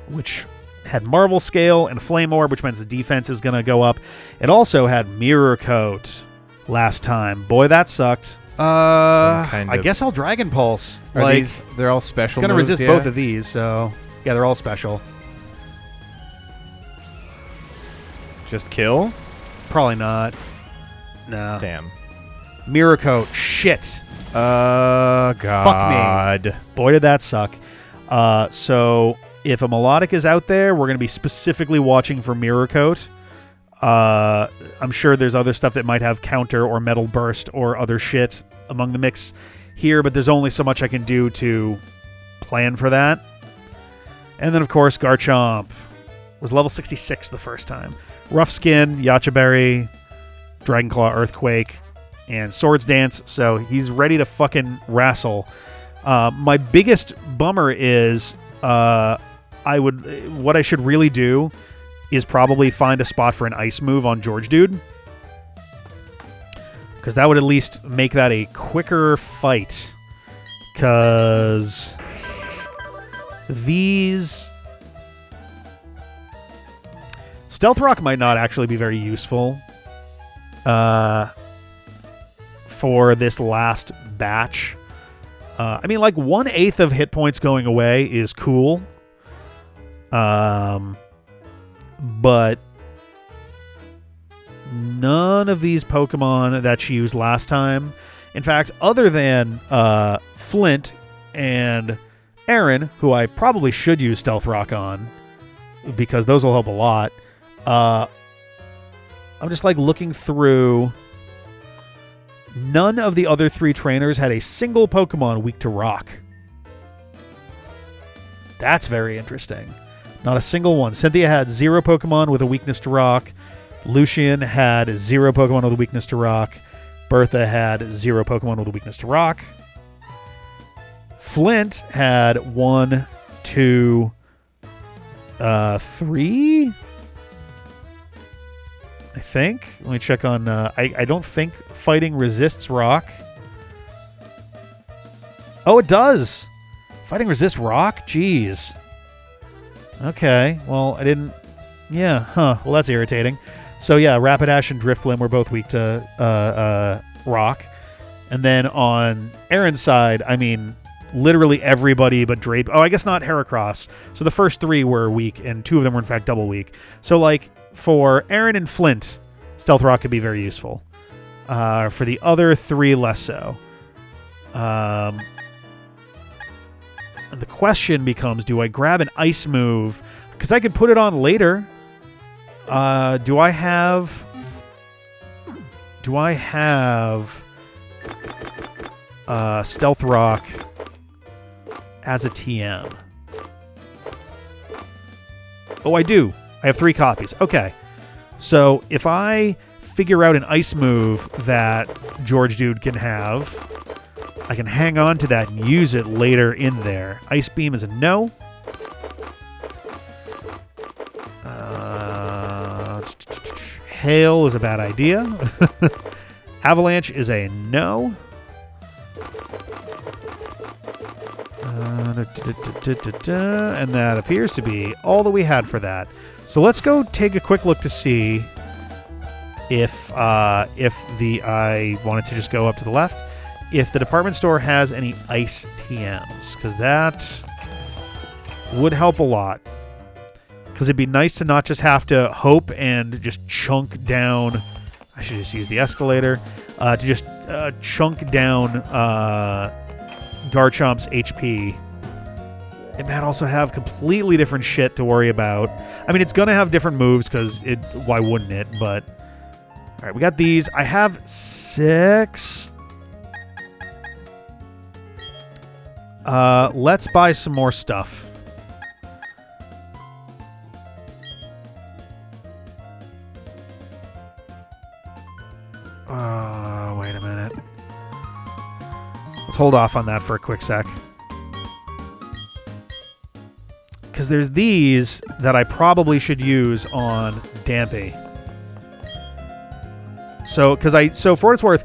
Which had Marvel Scale and Flame Orb, which means the defense is going to go up. It also had Mirror Coat last time. Boy, that sucked. I guess I'll Dragon Pulse. They're all special. It's going to resist both of these, so yeah, they're all special. Just kill? Probably not. No. Damn. Mirror Coat. Shit. God. Fuck me. Boy, did that suck. So if a Melodic is out there, we're going to be specifically watching for Mirror Coat. I'm sure there's other stuff that might have Counter or Metal Burst or other shit among the mix here, but there's only so much I can do to plan for that. And then, of course, Garchomp was level 66 the first time. Rough Skin, Yacha Berry, Dragon Claw, Earthquake, and Swords Dance, so he's ready to fucking wrestle. My biggest bummer is what I should really do is probably find a spot for an ice move on George Dude. Because that would at least make that a quicker fight. Because these... Stealth Rock might not actually be very useful for this last batch. I mean, like, 1/8 of hit points going away is cool. But none of these Pokemon that she used last time, in fact, other than Flint and Aaron, who I probably should use Stealth Rock on, because those will help a lot. I'm just like looking through. None of the other 3 trainers had a single Pokemon weak to rock. That's very interesting. Not a single one. Cynthia had 0 Pokemon with a weakness to rock. Lucian had 0 Pokemon with a weakness to rock. Bertha had 0 Pokemon with a weakness to rock. Flint had 1, 2, 3... I think. Let me check on... I don't think fighting resists rock. Oh, it does! Fighting resists rock? Jeez. Okay. Well, I didn't... Yeah, huh. Well, that's irritating. So, yeah, Rapidash and Drifblim were both weak to rock. And then on Aaron's side, I mean, literally everybody but Drape... Oh, I guess not Heracross. So the first 3 were weak, and 2 of them were, in fact, double weak. So, like... For Aaron and Flint, Stealth Rock could be very useful. For the other 3, less so. And the question becomes, do I grab an ice move? Because I could put it on later. Do I have Stealth Rock as a TM? Oh, I do. I have 3 copies. Okay. So if I figure out an ice move that George Dude can have, I can hang on to that and use it later in there. Ice Beam is a no. Hail is a bad idea. Avalanche is a no. And that appears to be all that we had for that. So let's go take a quick look to see if I wanted to just go up to the left, if the department store has any ice TMs, because that would help a lot. Because it'd be nice to not just have to hope and just chunk down. I should just use the escalator to just chunk down Garchomp's HP. It might also have completely different shit to worry about. I mean, it's going to have different moves because why wouldn't it? But, all right, we got these. I have 6. Let's buy some more stuff. Wait a minute. Let's hold off on that for a quick sec. Because there's these that I probably should use on Dampy. So for what it's worth,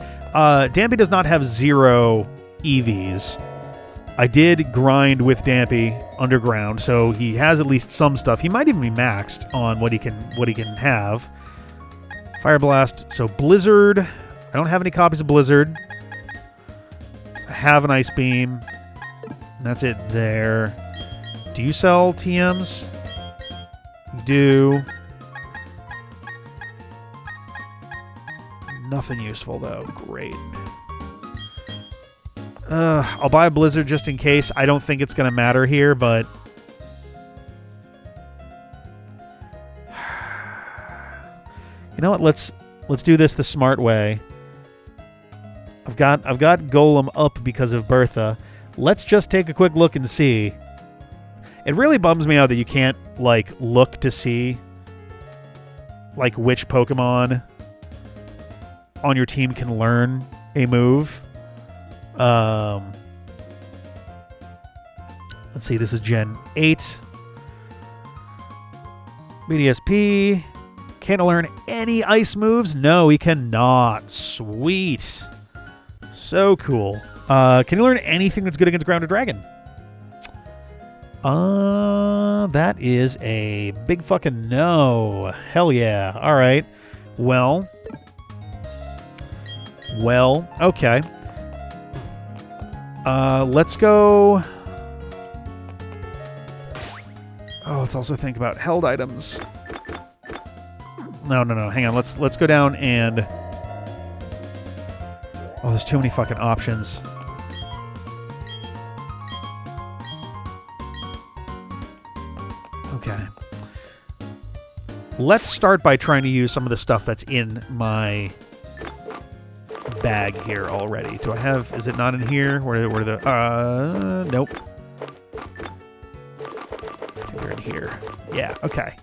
Dampy does not have 0 EVs. I did grind with Dampy underground, so he has at least some stuff. He might even be maxed on what he can have. Fire Blast. So Blizzard. I don't have any copies of Blizzard. I have an Ice Beam. That's it there. Do you sell TMs? You do. Nothing useful, though. Great. I'll buy a Blizzard just in case. I don't think it's going to matter here, but... You know what? Let's do this the smart way. I've got Golem up because of Bertha. Let's just take a quick look and see. It really bums me out that you can't, like, look to see, like, which Pokemon on your team can learn a move. Let's see, this is Gen 8. BDSP. Can I learn any ice moves? No, he cannot. Sweet. So cool. Can you learn anything that's good against Grounded Dragon? That is a big fucking no. Hell yeah. All right. Well, okay. Let's go. Oh, let's also think about held items. No. Hang on. Let's go down and. Oh, there's too many fucking options. Okay. Let's start by trying to use some of the stuff that's in my bag here already. Do I have... Is it not in here? Where the... Nope. I think they're in here. Yeah, okay.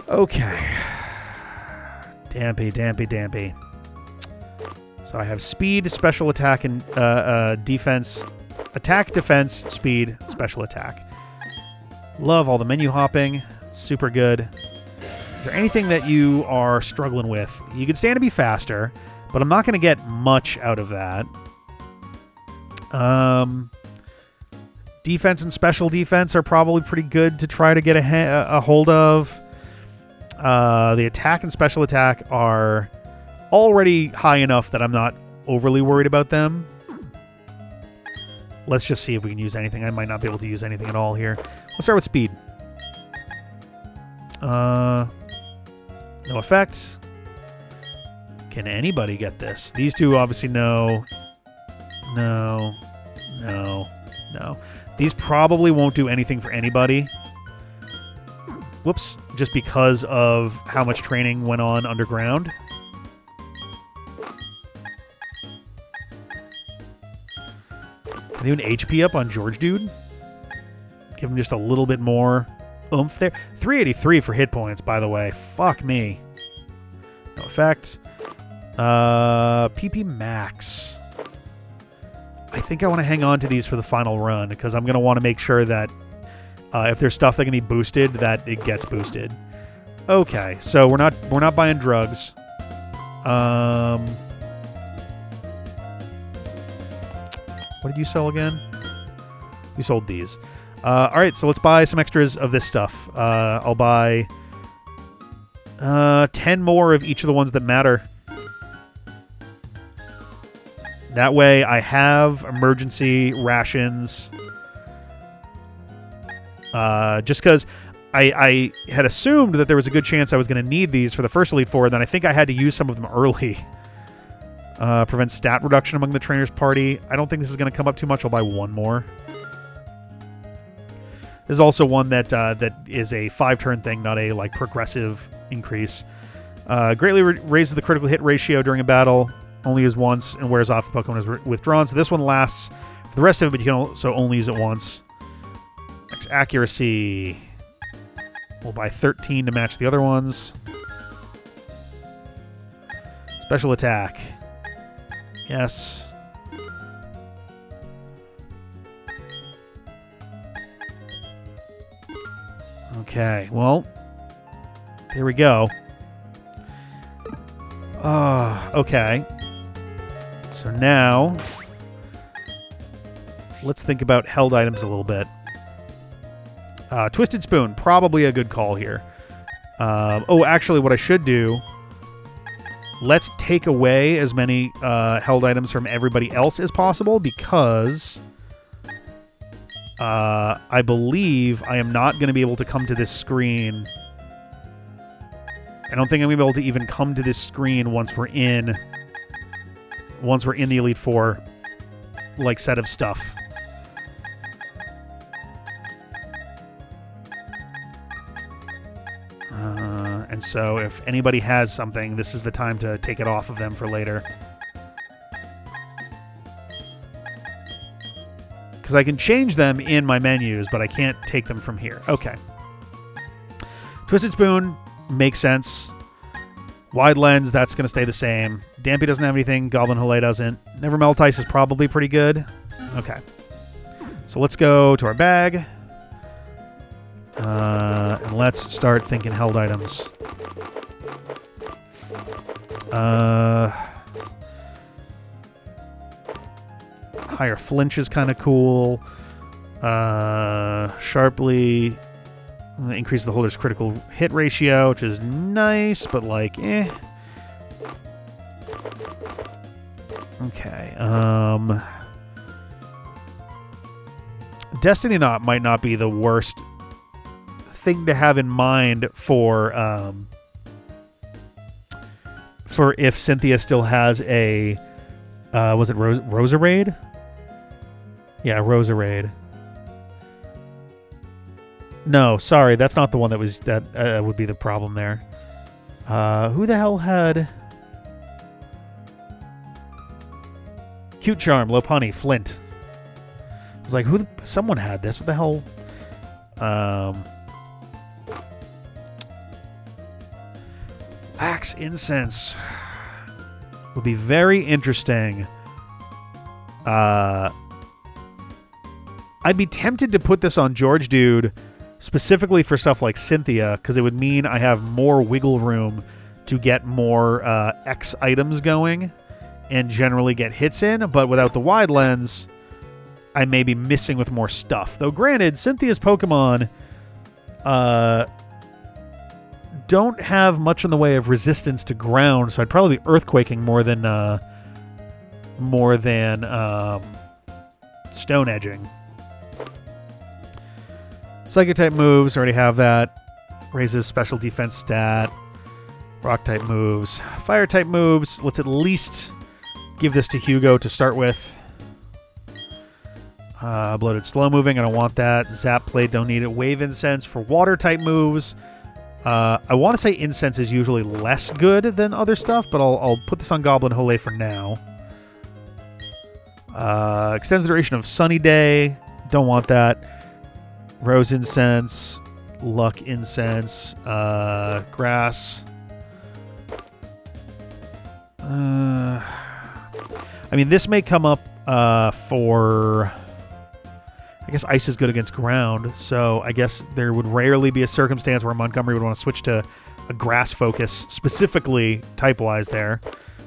Okay. Dampy. So I have speed, special attack, and defense. Attack, defense, speed, special attack. Love all the menu hopping. Super good. Is there anything that you are struggling with? You could stand to be faster, but I'm not going to get much out of that. Defense and special defense are probably pretty good to try to get a hold of. The attack and special attack are already high enough that I'm not overly worried about them. Let's just see if we can use anything. I might not be able to use anything at all here. Let's start with speed. No effect. Can anybody get this? These two obviously no. No. These probably won't do anything for anybody. Whoops. Just because of how much training went on underground. Can I do an HP up on George Dude? Give him just a little bit more oomph there. 383 for hit points, by the way. Fuck me. No effect. PP Max. I think I want to hang on to these for the final run because I'm going to want to make sure that if there's stuff that can be boosted, that it gets boosted. Okay, so we're not buying drugs. What did you sell again? You sold these. All right, so let's buy some extras of this stuff. I'll buy 10 more of each of the ones that matter. That way I have emergency rations. Just because I had assumed that there was a good chance I was going to need these for the first Elite Four, and then I think I had to use some of them early. Prevents stat reduction among the trainer's party. I don't think this is going to come up too much. I'll buy one more. This is also one that is a 5-turn thing, not a like progressive increase. Greatly raises the critical hit ratio during a battle. Only use once and wears off if the Pokemon is withdrawn. So this one lasts for the rest of it, but you can also only use it once. Next, accuracy. We'll buy 13 to match the other ones. Special attack. Yes. Okay, well, here we go. Okay. So now, let's think about held items a little bit. Twisted Spoon, probably a good call here. Actually, what I should do, let's take away as many held items from everybody else as possible because I believe I am not going to be able to come to this screen. I don't think I'm going to be able to even come to this screen once we're in the Elite Four, like, set of stuff. And so if anybody has something, this is the time to take it off of them for later. Because I can change them in my menus, but I can't take them from here. Okay. Twisted Spoon makes sense. Wide Lens, that's going to stay the same. Dampy doesn't have anything. Goblin Hole doesn't. Never Melt Ice is probably pretty good. Okay. So let's go to our bag. And let's start thinking held items. Higher flinch is kind of cool. Sharply increase the holder's critical hit ratio, which is nice, but like, eh. Okay. Destiny Knot might not be the worst thing to have in mind for if Cynthia still has a was it Roserade? Yeah, Roserade. No, sorry, that's not the one that would be the problem there. Who the hell had Cute Charm, Lopunny, Flint? I was like, someone had this. What the hell? Axe Incense would be very interesting. I'd be tempted to put this on George Dude specifically for stuff like Cynthia, because it would mean I have more wiggle room to get more X items going and generally get hits in, but without the wide lens, I may be missing with more stuff. Though granted, Cynthia's Pokemon don't have much in the way of resistance to ground, so I'd probably be earthquaking more than stone edging. Psychic type moves, already have that. Raises special defense stat. Rock type moves. Fire type moves. Let's at least give this to Hugo to start with. Bloated slow moving, I don't want that. Zap Plate, don't need it. Wave Incense for water type moves. I want to say Incense is usually less good than other stuff, but I'll put this on Goblin Hole for now. Extends the duration of Sunny Day. Don't want that. Rose Incense. Luck Incense. Grass. I mean, this may come up for... I guess ice is good against ground, so I guess there would rarely be a circumstance where Montgomery would want to switch to a grass focus, specifically type-wise there,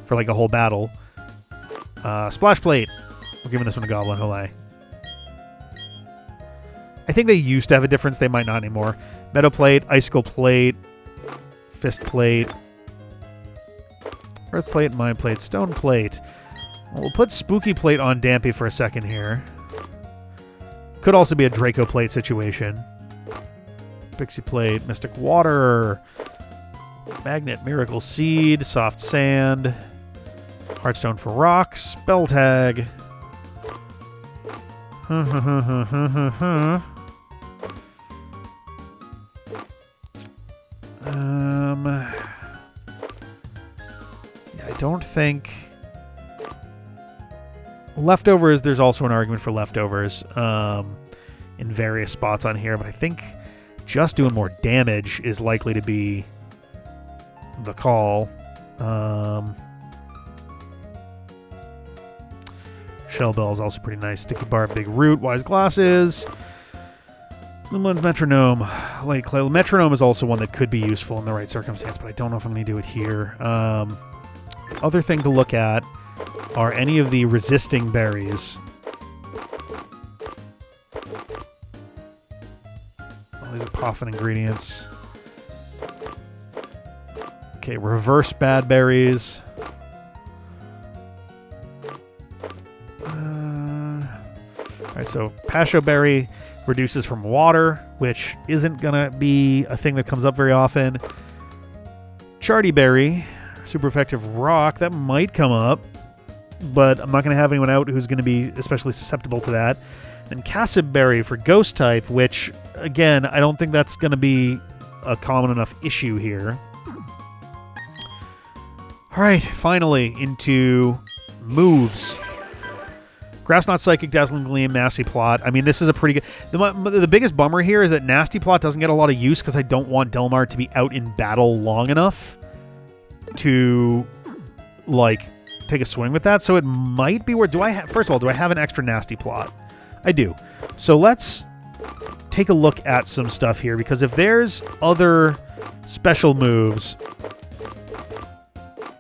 for like a whole battle. Splash Plate. We're giving this one to Goblin Hole. I think they used to have a difference. They might not anymore. Meadow Plate, Icicle Plate, Fist Plate, Earth Plate, Mind Plate, Stone Plate. Well, we'll put Spooky Plate on Dampy for a second here. Could also be a Draco Plate situation. Pixie Plate, Mystic Water, Magnet, Miracle Seed, Soft Sand, Heartstone for Rocks, Spell Tag. Yeah, I don't think... Leftovers, there's also an argument for leftovers in various spots on here, but I think just doing more damage is likely to be the call. Shell Bell is also pretty nice. Sticky Bar, Big Root, Wise Glasses. Lumen's Metronome. Light Clay. Metronome is also one that could be useful in the right circumstance, but I don't know if I'm going to do it here. Other thing to look at are any of the resisting berries. Well, these are Poffin ingredients. Okay, reverse bad berries. Alright, so Pasho Berry reduces from water, which isn't gonna be a thing that comes up very often. Charty Berry, super effective rock, that might come up, but I'm not going to have anyone out who's going to be especially susceptible to that. And Cassib Berry for Ghost type, which, again, I don't think that's going to be a common enough issue here. Alright, finally, into moves. Grass Knot, Psychic, Dazzling Gleam, Nasty Plot. I mean, this is a pretty good... The biggest bummer here is that Nasty Plot doesn't get a lot of use because I don't want Delmar to be out in battle long enough to, like... take a swing with that, so it might be where... First of all, do I have an extra Nasty Plot? I do. So let's take a look at some stuff here, because if there's other special moves,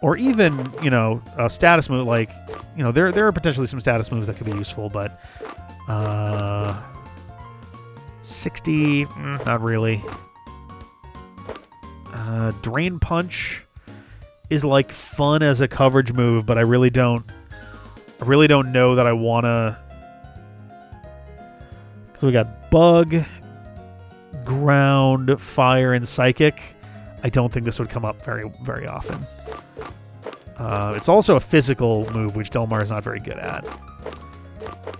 or even, you know, a status move, like, you know, there are potentially some status moves that could be useful, but 60, not really. Drain Punch is like fun as a coverage move, but I really don't know that I wanna. So we got Bug, Ground, Fire, and Psychic. I don't think this would come up very, very often. It's also a physical move, which Delmar is not very good at.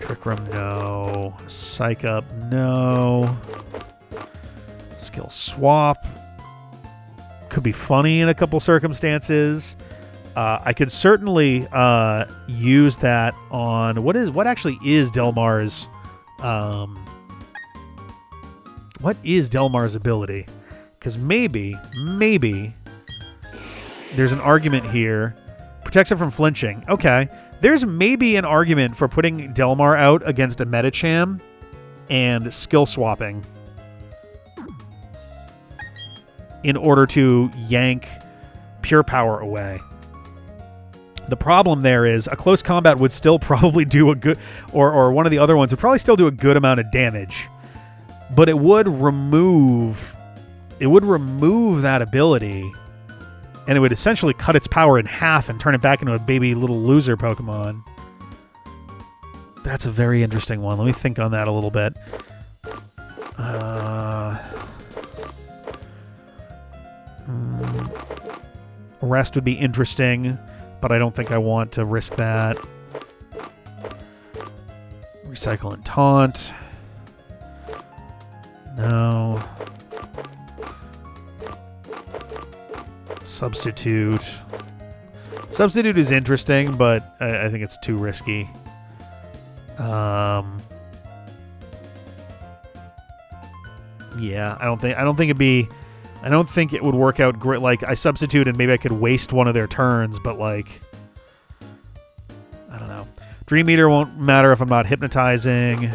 Trick Room, no. Psych Up, no. Skill Swap. Could be funny in a couple circumstances. I could certainly use that on... What actually is Delmar's... what is Delmar's ability? Because maybe there's an argument here. Protects it from flinching. Okay. There's maybe an argument for putting Delmar out against a Medicham and skill swapping in order to yank Pure Power away. The problem there is a close combat would still probably do a good... Or one of the other ones would probably still do a good amount of damage. But it would remove... It would remove that ability, and it would essentially cut its power in half and turn it back into a baby little loser Pokemon. That's a very interesting one. Let me think on that a little bit. Arrest would be interesting, but I don't think I want to risk that. Recycle and Taunt. No. Substitute. Substitute is interesting, but I think it's too risky. Yeah, I don't think it'd be... I don't think it would work out great. Like, I substitute and maybe I could waste one of their turns, but like... I don't know. Dream Eater won't matter if I'm not hypnotizing.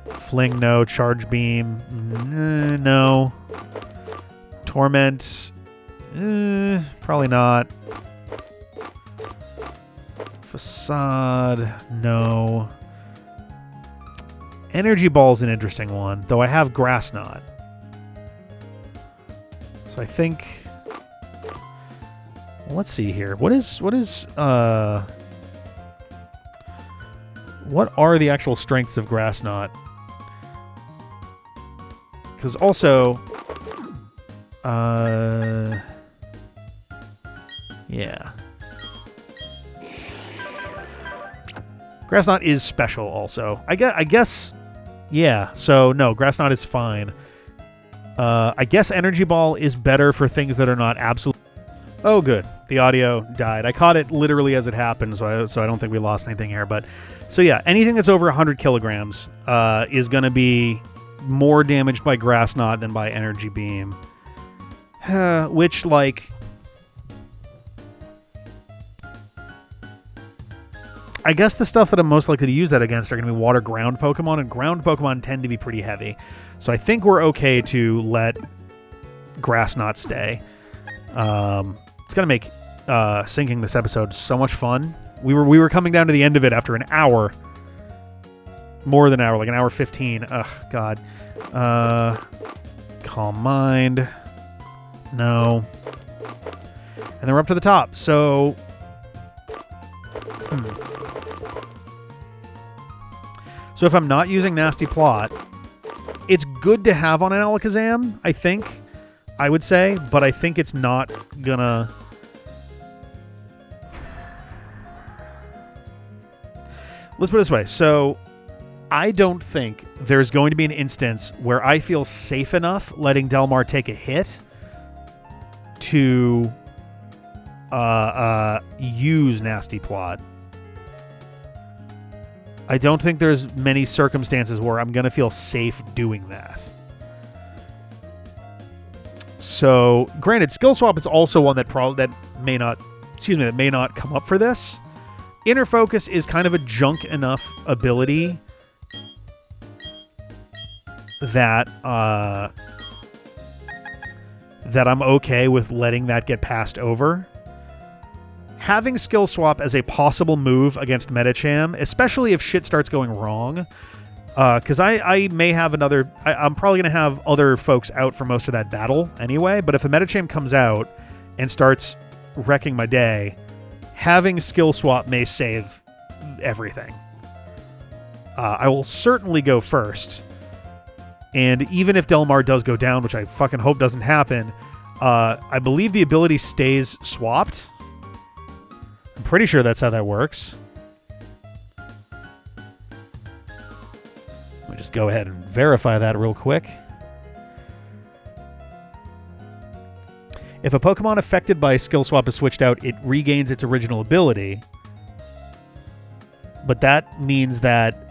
Fling, no. Charge Beam, no. Torment, probably not. Facade, no. Energy Ball's an interesting one, though I have Grass Knot. So I think... Well, let's see here. What are the actual strengths of Grass Knot? Because also... yeah. Grass Knot is special also. I guess yeah, so no, Grass Knot is fine. I guess Energy Ball is better for things that are not absolute. Oh, good. The audio died. I caught it literally as it happened, so I don't think we lost anything here. But so yeah, anything that's over 100 kilograms is going to be more damaged by Grass Knot than by Energy Beam. Which, like... I guess the stuff that I'm most likely to use that against are going to be water ground Pokemon, and ground Pokemon tend to be pretty heavy. So I think we're okay to let Grass Knot stay. It's going to make syncing this episode so much fun. We were coming down to the end of it after an hour. More than an hour, like an hour 15. Ugh, God. Calm Mind. No. And then we're up to the top. So... So if I'm not using Nasty Plot, it's good to have on an Alakazam, I think. I would say, but I think it's not gonna... Let's put it this way. So I don't think there's going to be an instance where I feel safe enough letting Delmar take a hit to use Nasty Plot. I don't think there's many circumstances where I'm going to feel safe doing that. So, granted, Skill Swap is also one that may not come up for this. Inner Focus is kind of a junk enough ability that that I'm okay with letting that get passed over. Having Skill Swap as a possible move against Medicham, especially if shit starts going wrong, because I may have another... I'm probably going to have other folks out for most of that battle anyway, but if a Medicham comes out and starts wrecking my day, having Skill Swap may save everything. I will certainly go first. And even if Delmar does go down, which I fucking hope doesn't happen, I believe the ability stays swapped. I'm pretty sure that's how that works. Let me just go ahead and verify that real quick. If a Pokemon affected by Skill Swap is switched out, it regains its original ability. But that means that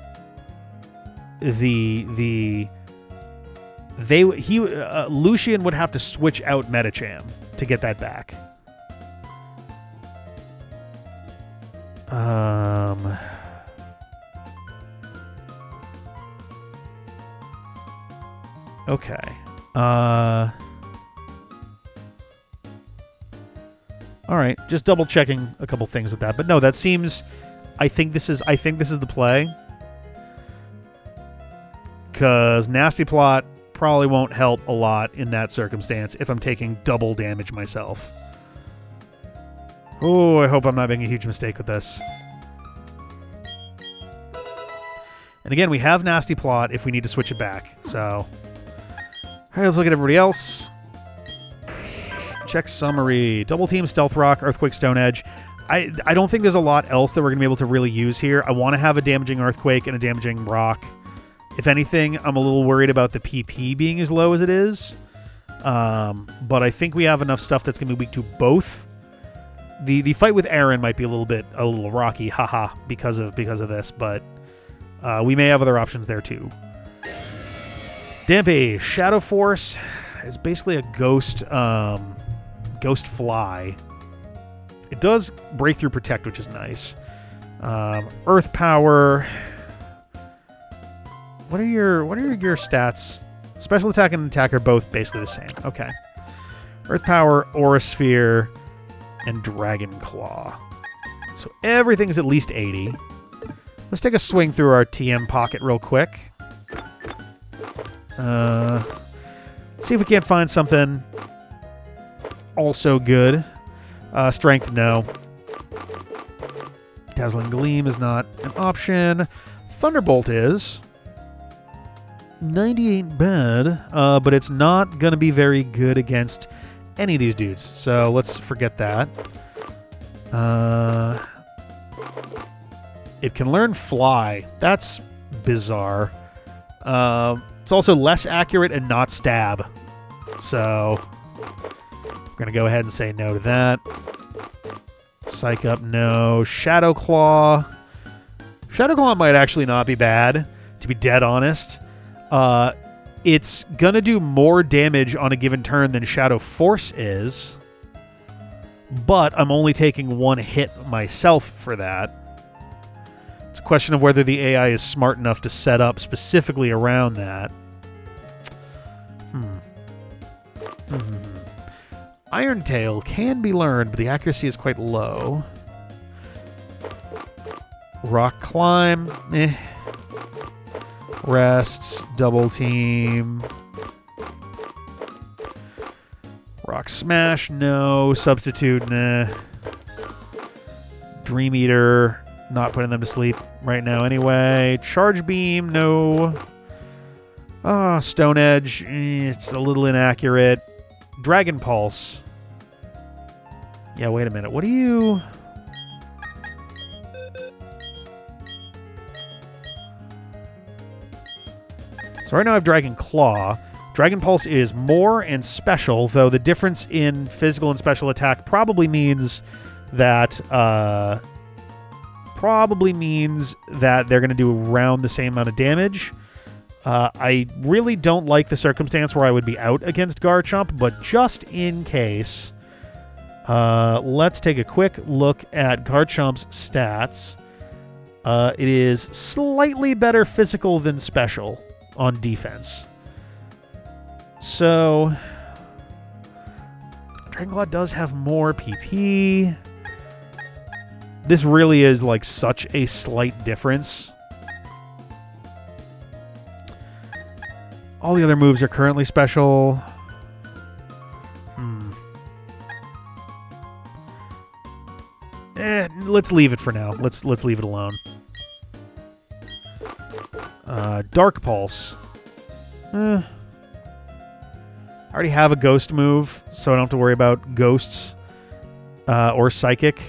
Lucian would have to switch out Medicham to get that back. Okay. All right, just double checking a couple things with that, but no, that seems. I think this is the play, because Nasty Plot probably won't help a lot in that circumstance if I'm taking double damage myself. Oh, I hope I'm not making a huge mistake with this. And again, we have Nasty Plot if we need to switch it back. So, all right, let's look at everybody else. Check summary. Double Team, Stealth Rock, Earthquake, Stone Edge. I don't think there's a lot else that we're going to be able to really use here. I want to have a damaging Earthquake and a damaging Rock. If anything, I'm a little worried about the PP being as low as it is. But I think we have enough stuff that's going to be weak to both. The fight with Aaron might be a little rocky, haha, because of this, but we may have other options there too. Dampy, Shadow Force is basically a ghost fly. It does break through protect, which is nice. Earth Power. What are your stats? Special attack and attack are both basically the same. Okay. Earth Power, Aura Sphere, and Dragon Claw. So everything's at least 80. Let's take a swing through our TM pocket real quick. See if we can't find something also good. Strength, no. Dazzling Gleam is not an option. Thunderbolt is. 90 ain't bad, but it's not going to be very good against any of these dudes. So let's forget that. It can learn Fly. That's bizarre. It's also less accurate and not stab. So we're going to go ahead and say no to that. Psych Up, no. Shadow Claw. Shadow Claw might actually not be bad, to be dead honest. It's going to do more damage on a given turn than Shadow Force is. But I'm only taking one hit myself for that. It's a question of whether the AI is smart enough to set up specifically around that. Iron Tail can be learned, but the accuracy is quite low. Rock Climb, eh. Rest, Double Team. Rock Smash, no. Substitute, nah. Dream Eater, not putting them to sleep right now anyway. Charge Beam, no. Stone Edge, it's a little inaccurate. Dragon Pulse. Yeah, wait a minute. What do you... So right now I have Dragon Claw. Dragon Pulse is more and special, though the difference in physical and special attack probably means that they're going to do around the same amount of damage. I really don't like the circumstance where I would be out against Garchomp, but just in case, let's take a quick look at Garchomp's stats. It is slightly better physical than special on defense. So, Dragonclaw does have more PP. This really is like such a slight difference. All the other moves are currently special. Let's leave it for now. Let's leave it alone. Dark Pulse. I already have a ghost move, so I don't have to worry about ghosts or psychic.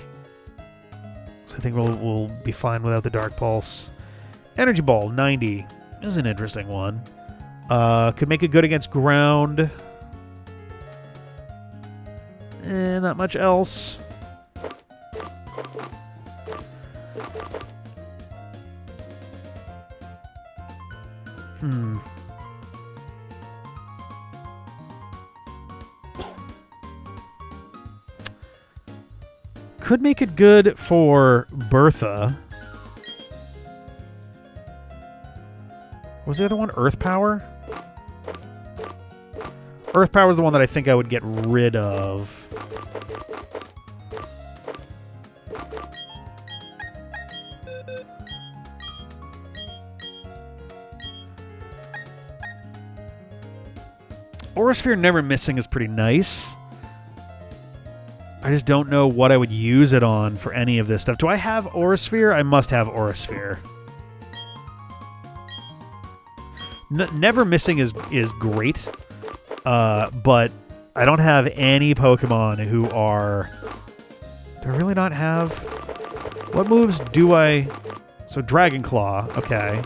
So I think we'll be fine without the Dark Pulse. Energy Ball, 90. This is an interesting one. Could make it good against ground. Not much else. Could make it good for Bertha. What was the other one? Earth Power? Earth Power is the one that I think I would get rid of. Aurasphere Never Missing is pretty nice. I just don't know what I would use it on for any of this stuff. Do I have Aurasphere? I must have Aurasphere. Never Missing is great, but I don't have any Pokemon who are... Do I really not have... What moves do I... So Dragonclaw, okay.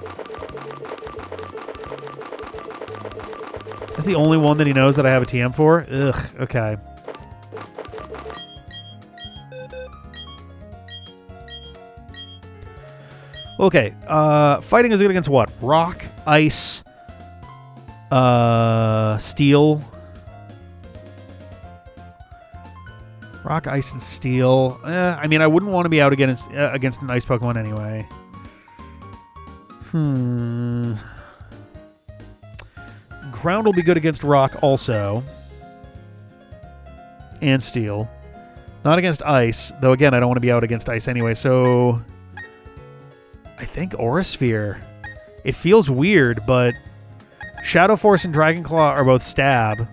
That's the only one that he knows that I have a TM for? Ugh, okay. Okay, fighting is good against what? Rock, ice, steel. Rock, ice, and steel. I mean, I wouldn't want to be out against an ice Pokemon anyway. Ground will be good against rock also. And steel. Not against ice, though again, I don't want to be out against ice anyway, so... I think Aurasphere. It feels weird, but Shadow Force and Dragonclaw are both stab.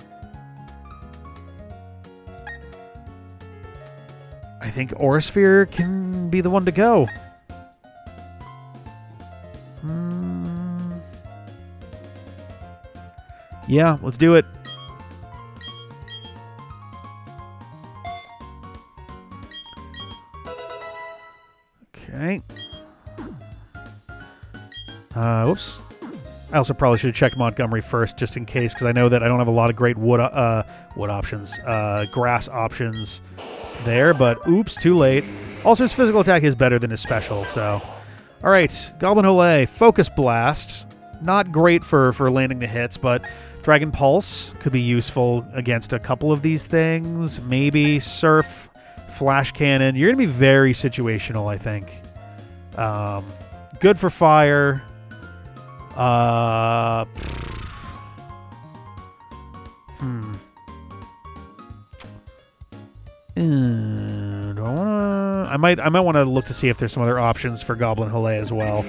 I think Aurasphere can be the one to go. Yeah, let's do it. Okay. Whoops. I also probably should have checked Montgomery first, just in case, because I know that I don't have a lot of great wood options, grass options there, but oops, too late. Also, his physical attack is better than his special, so... Alright, Goblin Hole, Focus Blast. Not great for landing the hits, but Dragon Pulse could be useful against a couple of these things. Maybe Surf, Flash Cannon. You're going to be very situational, I think. Good for fire. Do I wanna? I might want to look to see if there's some other options for Goblin Hole as well.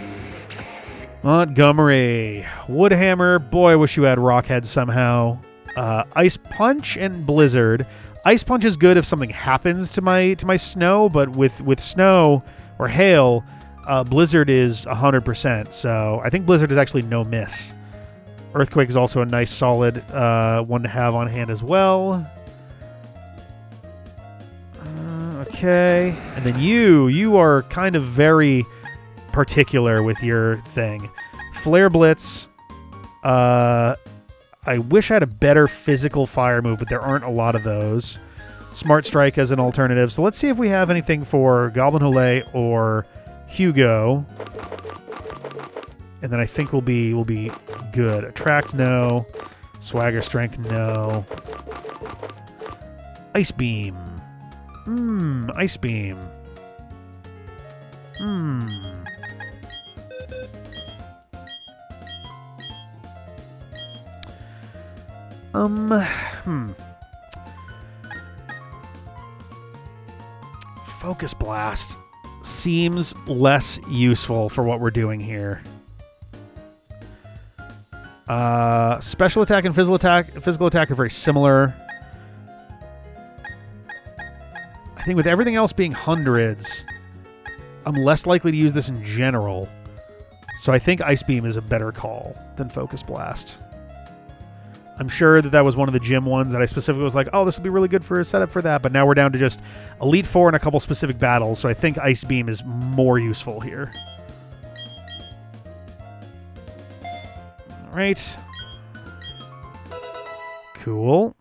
Montgomery, Woodhammer. Boy, I wish you had Rockhead somehow. Ice Punch and Blizzard. Ice Punch is good if something happens to my snow, but with snow or hail. Blizzard is 100%, so I think Blizzard is actually no miss. Earthquake is also a nice, solid one to have on hand as well. Okay, and then you are kind of very particular with your thing. Flare Blitz. I wish I had a better physical fire move, but there aren't a lot of those. Smart Strike as an alternative. So let's see if we have anything for Goblin Hole or Hugo, and then I think we'll be good. Attract, no. Swagger Strength, no. Ice Beam. Ice Beam. Focus Blast seems less useful for what we're doing here. Special attack and physical attack are very similar. I think with everything else being hundreds, I'm less likely to use this in general. So I think Ice Beam is a better call than Focus Blast. I'm sure that was one of the gym ones that I specifically was like, oh, this would be really good for a setup for that. But now we're down to just Elite Four and a couple specific battles. So I think Ice Beam is more useful here. All right. Cool.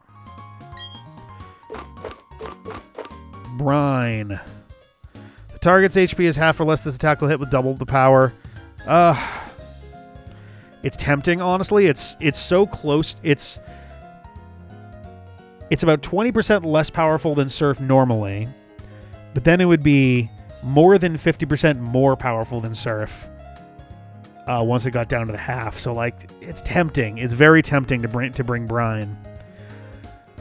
Brine. The target's HP is half or less. This attack will hit with double the power. It's tempting, honestly. It's so close. It's about 20% less powerful than Surf normally, but then it would be more than 50% more powerful than Surf once it got down to the half. So, like, it's tempting. It's very tempting to bring Brine,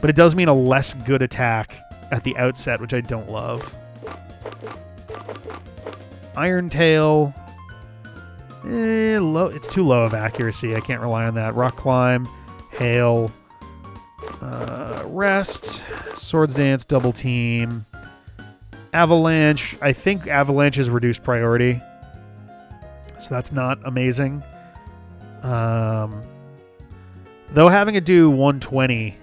but it does mean a less good attack at the outset, which I don't love. Iron Tail. Low. It's too low of accuracy. I can't rely on that. Rock Climb, Hail, Rest, Swords Dance, Double Team, Avalanche. I think Avalanche is reduced priority, so that's not amazing. Though having it do 120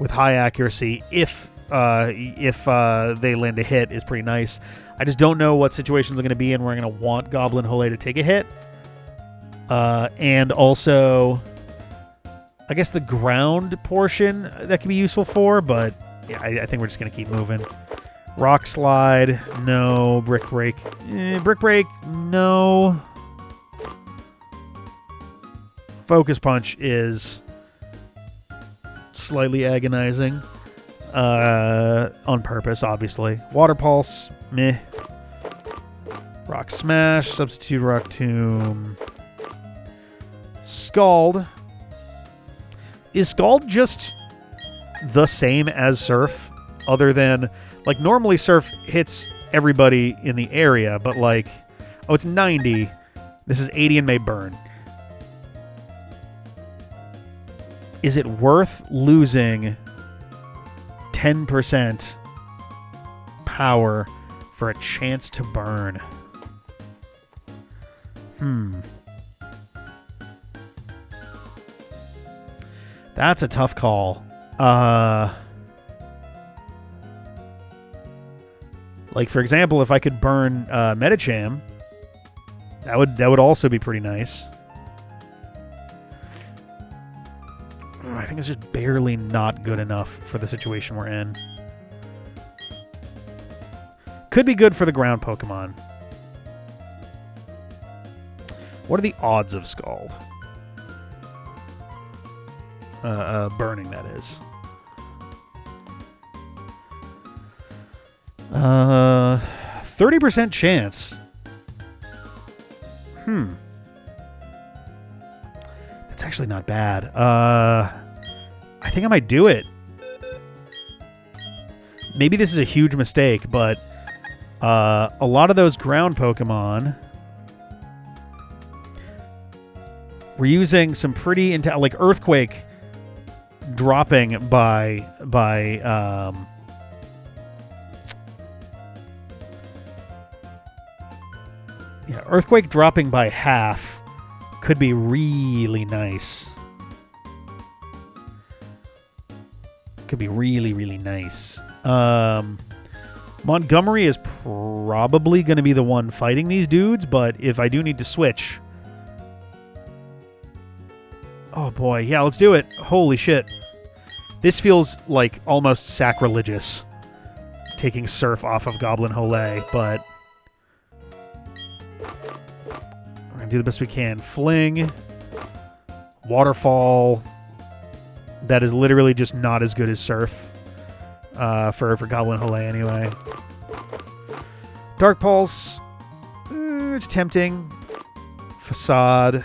with high accuracy, if they land a hit, is pretty nice. I just don't know what situations are going to be in where I'm going to want Goblin Hole to take a hit. And also, I guess the ground portion that can be useful for, but yeah, I think we're just going to keep moving. Rock Slide, no. Brick Break, Brick Break, no. Focus Punch is slightly agonizing. On purpose, obviously. Water Pulse, meh. Rock Smash, Substitute Rock Tomb. Scald. Is Scald just the same as Surf? Other than, like, normally Surf hits everybody in the area, but, like, oh, it's 90. This is 80 and may burn. Is it worth losing 10% power for a chance to burn? That's a tough call. Like, for example, if I could burn Medicham, that would also be pretty nice. I think it's just barely not good enough for the situation we're in. Could be good for the ground Pokemon. What are the odds of Scald? Burning, that is. 30% chance. That's actually not bad. I think I might do it. Maybe this is a huge mistake, but a lot of those ground Pokemon were using some pretty like Earthquake dropping by Earthquake dropping by half could be really nice. Could be really, really nice. Montgomery is probably going to be the one fighting these dudes, but if I do need to switch... Oh boy, yeah, let's do it. Holy shit. This feels like almost sacrilegious, taking Surf off of Goblin Hole, but... We're going to do the best we can. Fling. Waterfall. That is literally just not as good as Surf. For Goblin Hole anyway. Dark Pulse. It's tempting. Facade.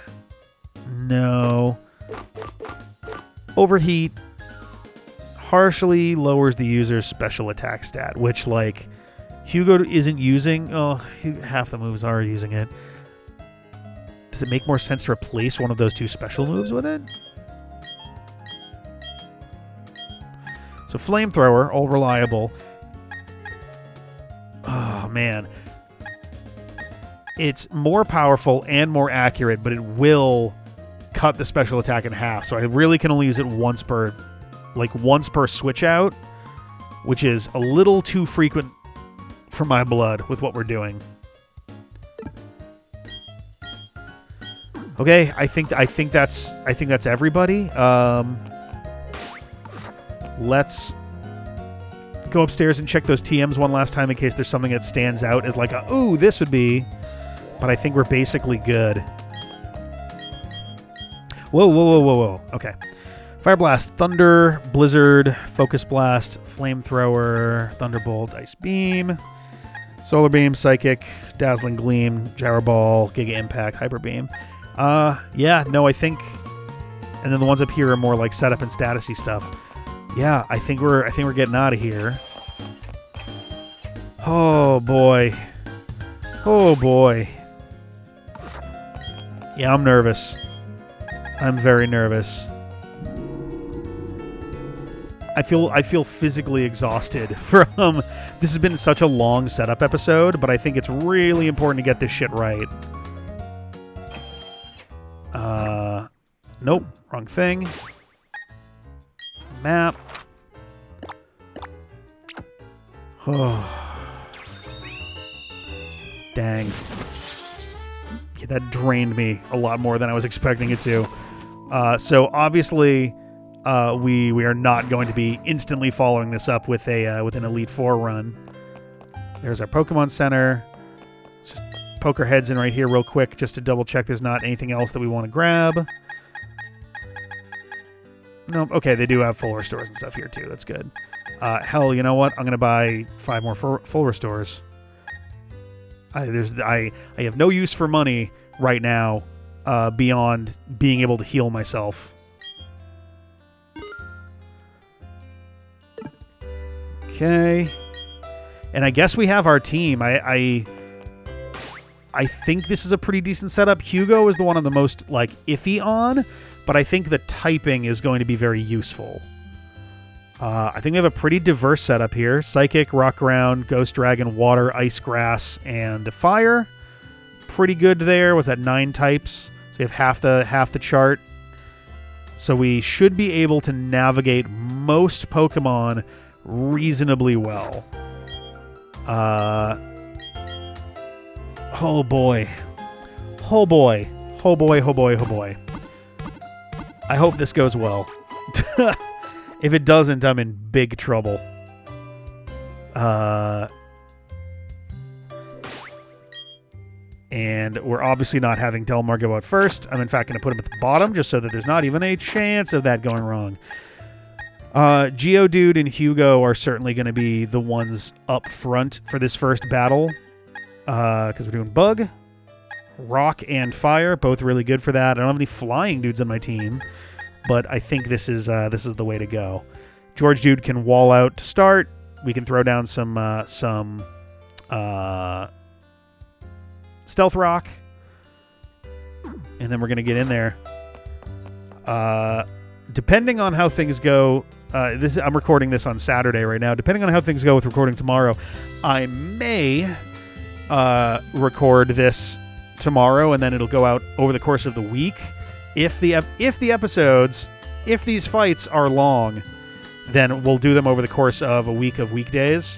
No. Overheat harshly lowers the user's special attack stat, which, like, Hugo isn't using. Oh, half the moves are using it. Does it make more sense to replace one of those 2 special moves with it? So Flamethrower, all reliable. Oh, man. It's more powerful and more accurate, but it will cut the special attack in half. So I really can only use it once per switch out, which is a little too frequent for my blood with what we're doing. Okay, I think that's everybody. Let's go upstairs and check those TMs one last time in case there's something that stands out as like ooh, this would be. But I think we're basically good. Whoa. Okay. Fire Blast, Thunder, Blizzard, Focus Blast, Flamethrower, Thunderbolt, Ice Beam, Solar Beam, Psychic, Dazzling Gleam, Gyro Ball, Giga Impact, Hyper Beam. Yeah, no, I think, and then the ones up here are more like setup and statusy stuff. Yeah, I think we're getting out of here. Oh boy. Yeah, I'm nervous. I'm very nervous. I feel physically exhausted from this has been such a long setup episode, but I think it's really important to get this shit right. Nope, wrong thing. Map. Oh. Dang. Yeah, that drained me a lot more than I was expecting it to. So obviously we are not going to be instantly following this up with an Elite Four run. There's our Pokemon Center. Let's just poke our heads in right here real quick just to double check there's not anything else that we want to grab. Nope. Okay, they do have full restores and stuff here too. That's good. Hell, you know what? I'm gonna buy 5 more full restores. I have no use for money right now beyond being able to heal myself. Okay. And I guess we have our team. I think this is a pretty decent setup. Hugo is the one I'm the most like iffy on, but I think the typing is going to be very useful. I think we have a pretty diverse setup here. Psychic, Rock Ground, Ghost Dragon, Water, Ice Grass, and Fire. Pretty good there. Was that 9 types? So we have half the chart. So we should be able to navigate most Pokemon reasonably well. Oh boy. Oh boy. Oh boy, oh boy, oh boy. I hope this goes well. If it doesn't, I'm in big trouble. And we're obviously not having Delmar go out first. I'm in fact going to put him at the bottom just so that there's not even a chance of that going wrong. Geodude and Hugo are certainly going to be the ones up front for this first battle. Because we're doing Bug, Rock, and Fire. Both really good for that. I don't have any flying dudes on my team. But I think this is the way to go. George Dude can wall out to start. We can throw down some Stealth Rock. And then we're going to get in there. Depending on how things go... I'm recording this on Saturday right now. Depending on how things go with recording tomorrow, I may record this tomorrow, and then it'll go out over the course of the week. If these fights are long, then we'll do them over the course of a week of weekdays.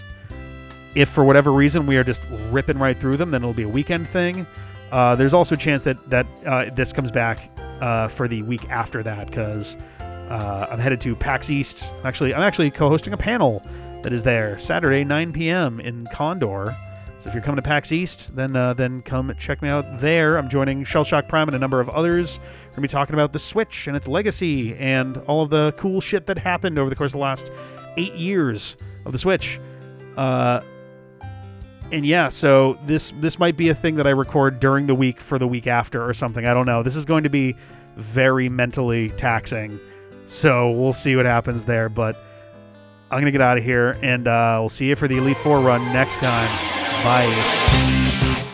If for whatever reason we are just ripping right through them, then it'll be a weekend thing. There's also a chance that this comes back for the week after that, because I'm headed to PAX East. I'm actually co-hosting a panel that is there Saturday 9 p.m. in Condor. So if you're coming to PAX East, then come check me out there. I'm joining Shellshock Prime and a number of others. We're going to be talking about the Switch and its legacy and all of the cool shit that happened over the course of the last 8 years of the Switch. And yeah, so this might be a thing that I record during the week for the week after or something. I don't know. This is going to be very mentally taxing So we'll see what happens there. But I'm going to get out of here, and we'll see you for the Elite Four run next time. Bye.